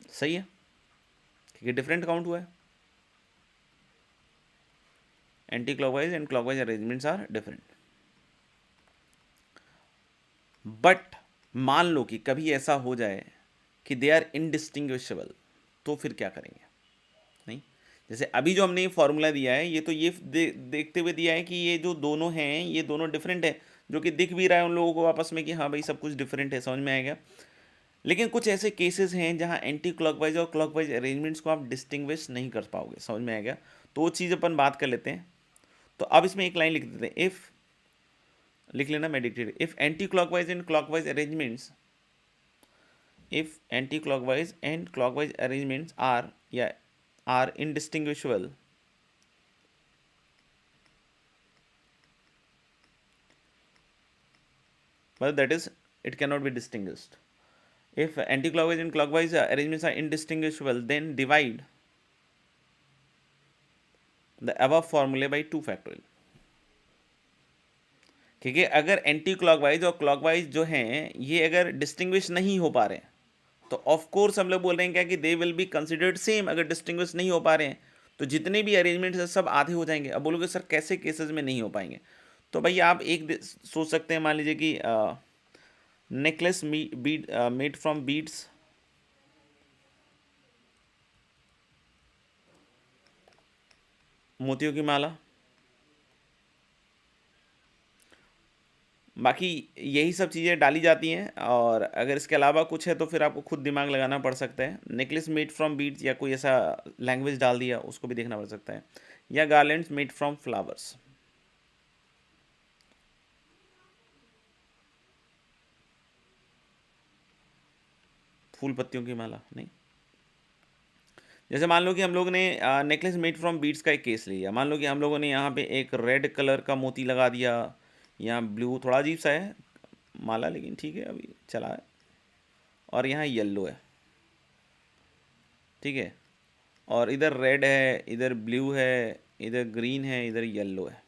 सही है, क्योंकि डिफरेंट काउंट हुआ है, anticlockwise and clockwise arrangements are different. But मान लो कि कभी ऐसा हो जाए कि दे आर इनडिस्टिंग्विशेबल, तो फिर क्या करेंगे? नहीं, जैसे अभी जो हमने ये फॉर्मूला दिया है, ये तो ये देखते हुए दिया है कि ये जो दोनों हैं ये दोनों डिफरेंट है, जो कि दिख भी रहा है उन लोगों को आपस में कि हाँ भाई सब कुछ डिफरेंट है, समझ में आएगा। लेकिन कुछ ऐसे केसेस हैं जहाँ एंटी क्लॉकवाइज और क्लॉकवाइज अरेंजमेंट्स को आप डिस्टिंग्विश नहीं कर पाओगे, समझ में आएगा, तो वो चीज़ अपन बात कर लेते हैं। तो अब इसमें एक लाइन लिख देते हैं, इफ़, लिख लेना मैं dictate, if anti clockwise and clockwise arrangements, if anti-clockwise and clockwise arrangements are indistinguishable, but that is it cannot be distinguished. If anti-clockwise and clockwise arrangements are indistinguishable, then divide the above formula by 2 factorial. क्योंकि अगर एंटी क्लॉकवाइज और क्लॉकवाइज जो हैं ये अगर डिस्टिंग्विश नहीं हो पा रहे हैं, तो ऑफ कोर्स हम लोग बोल रहे हैं क्या कि they will be considered same. अगर डिस्टिंग्विश नहीं हो पा रहे हैं तो जितने भी अरेंजमेंट्स हैं सब आधे हो जाएंगे। अब बोलोगे सर कैसे केसेस में नहीं हो पाएंगे, तो भाई आप एक सोच सकते हैं, मान लीजिए कि नेकलेस मेड फ्रॉम बीड्स, मोतियों की माला, बाकी यही सब चीज़ें डाली जाती हैं, और अगर इसके अलावा कुछ है तो फिर आपको खुद दिमाग लगाना पड़ सकता है। नेकलेस मेड फ्रॉम बीड्स या कोई ऐसा लैंग्वेज डाल दिया, उसको भी देखना पड़ सकता है, या गार्लैंड्स मेड फ्रॉम फ्लावर्स, फूल पत्तियों की माला नहीं। जैसे मान लो कि हम लोग ने नेकलेस मेड फ्रॉम बीड्स का एक केस लिया, मान लो कि हम लोगों ने यहाँ पे एक रेड कलर का मोती लगा दिया, यहाँ ब्लू, थोड़ा अजीब सा है माला लेकिन ठीक है अभी चला है, और यहाँ येलो है, ठीक है, और इधर रेड है, इधर ब्लू है, इधर ग्रीन है, इधर येलो है।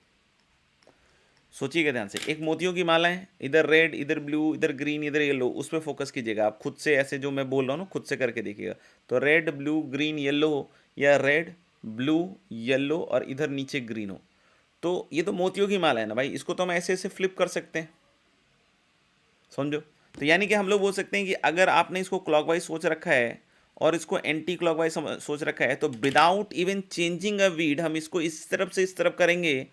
सोचिएगा ध्यान से, एक मोतियों की माला है, इधर रेड, इधर ब्लू, इधर ग्रीन, इधर येलो, उस पर फोकस कीजिएगा आप खुद से, ऐसे जो मैं बोल रहा हूँ ना खुद से करके देखिएगा। तो रेड ब्लू ग्रीन येलो हो, या रेड ब्लू येलो और इधर नीचे ग्रीन हो, तो ये तो मोतियों की माला है ना भाई, इसको तो हम ऐसे ऐसे फ्लिप कर सकते हैं, समझो। तो यानी कि हम लोग बोल सकते हैं कि अगर आपने इसको क्लॉकवाइज सोच रखा है और इसको एंटी क्लॉकवाइज सोच रखा है, तो without even changing a weed हम इसको इस तरफ से इस तरफ करेंगे,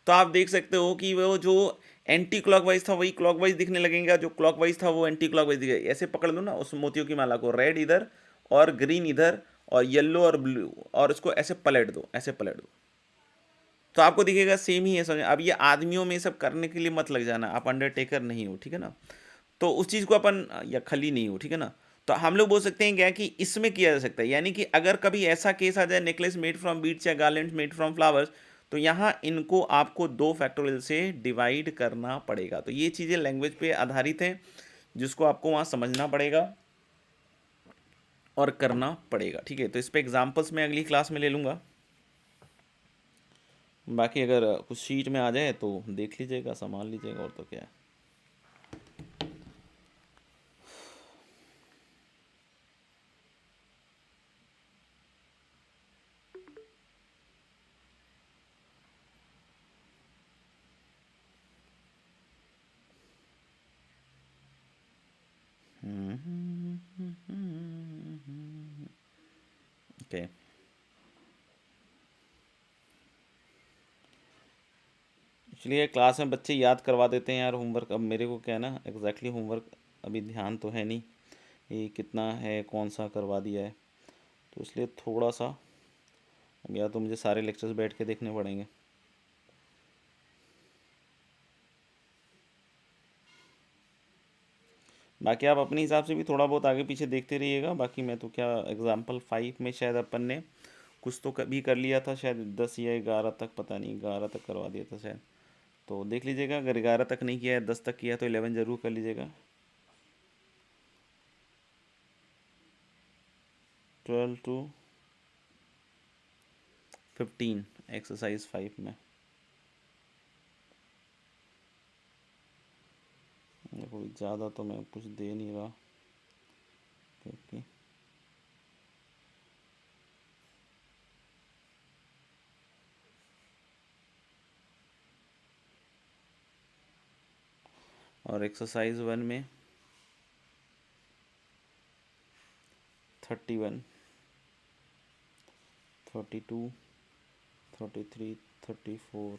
तो आप देख सकते हो कि वो जो एंटी क्लॉकवाइज था वही क्लॉकवाइज दिखने लगेगा, जो क्लॉकवाइज था वो एंटी क्लॉकवाइज दिखेगा। ऐसे पकड़ लो ना उस मोतियों की माला को, रेड इधर और ग्रीन इधर और येलो और ब्लू, और उसको ऐसे पलट दो, ऐसे पलट दो, तो आपको दिखेगा सेम ही है, समझ। अब ये आदमियों में सब करने के लिए मत लग जाना, आप अंडरटेकर नहीं हो, ठीक है ना, तो उस चीज़ को अपन, या खली नहीं हो, ठीक है ना। तो हम लोग बोल सकते हैं क्या कि इसमें किया जा सकता है, यानी कि अगर कभी ऐसा केस आ जाए नेकलेस मेड फ्रॉम बीड्स या गार्लैंड्स मेड फ्रॉम फ्लावर्स, तो यहाँ इनको आपको 2 फैक्टोरियल से डिवाइड करना पड़ेगा। तो ये चीज़ें लैंग्वेज पे आधारित हैं जिसको आपको वहाँ समझना पड़ेगा और करना पड़ेगा, ठीक है। तो इस पे एग्जांपल्स मैं अगली क्लास में ले लूँगा। बाकी अगर कुछ शीट में आ जाए तो देख लीजिएगा, संभाल लीजिएगा, और तो क्या है। ओके, इसलिए क्लास में बच्चे याद करवा देते हैं यार होमवर्क। अब मेरे को क्या है ना, एग्जैक्टली होमवर्क अभी ध्यान तो है नहीं, ये कितना है, कौन सा करवा दिया है, तो इसलिए थोड़ा सा अब या तो मुझे सारे लेक्चर्स बैठ के देखने पड़ेंगे। बाकी आप अपने हिसाब से भी थोड़ा बहुत आगे पीछे देखते रहिएगा। बाकी मैं तो क्या, एग्जाम्पल 5 में शायद अपन ने कुछ तो कभी कर लिया था, शायद 10 या 11 तक, पता नहीं, 11 तक करवा दिया था शायद। तो देख लीजिएगा, अगर 11 तक नहीं किया है, 10 तक किया तो 11 ज़रूर कर लीजिएगा। 12 to 15 एक्सरसाइज 5 में देखो ज़्यादा तो मैं कुछ दे नहीं रहा, क्योंकि और एक्सरसाइज 1 में 31, 32, 33, 34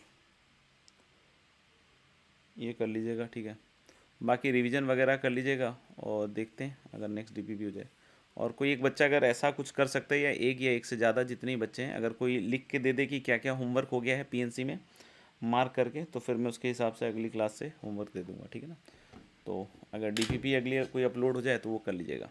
ये कर लीजिएगा, ठीक है। बाकी रिवीजन वगैरह कर लीजिएगा और देखते हैं अगर नेक्स्ट डीपीपी हो जाए। और कोई एक बच्चा अगर ऐसा कुछ कर सकता है, या एक से ज़्यादा, जितने ही बच्चे हैं, अगर कोई लिख के दे दे कि क्या क्या होमवर्क हो गया है पीएनसी में मार्क करके, तो फिर मैं उसके हिसाब से अगली क्लास से होमवर्क दे दूँगा, ठीक है ना। तो अगर डीपीपी अगली कोई अपलोड हो जाए तो वो कर लीजिएगा।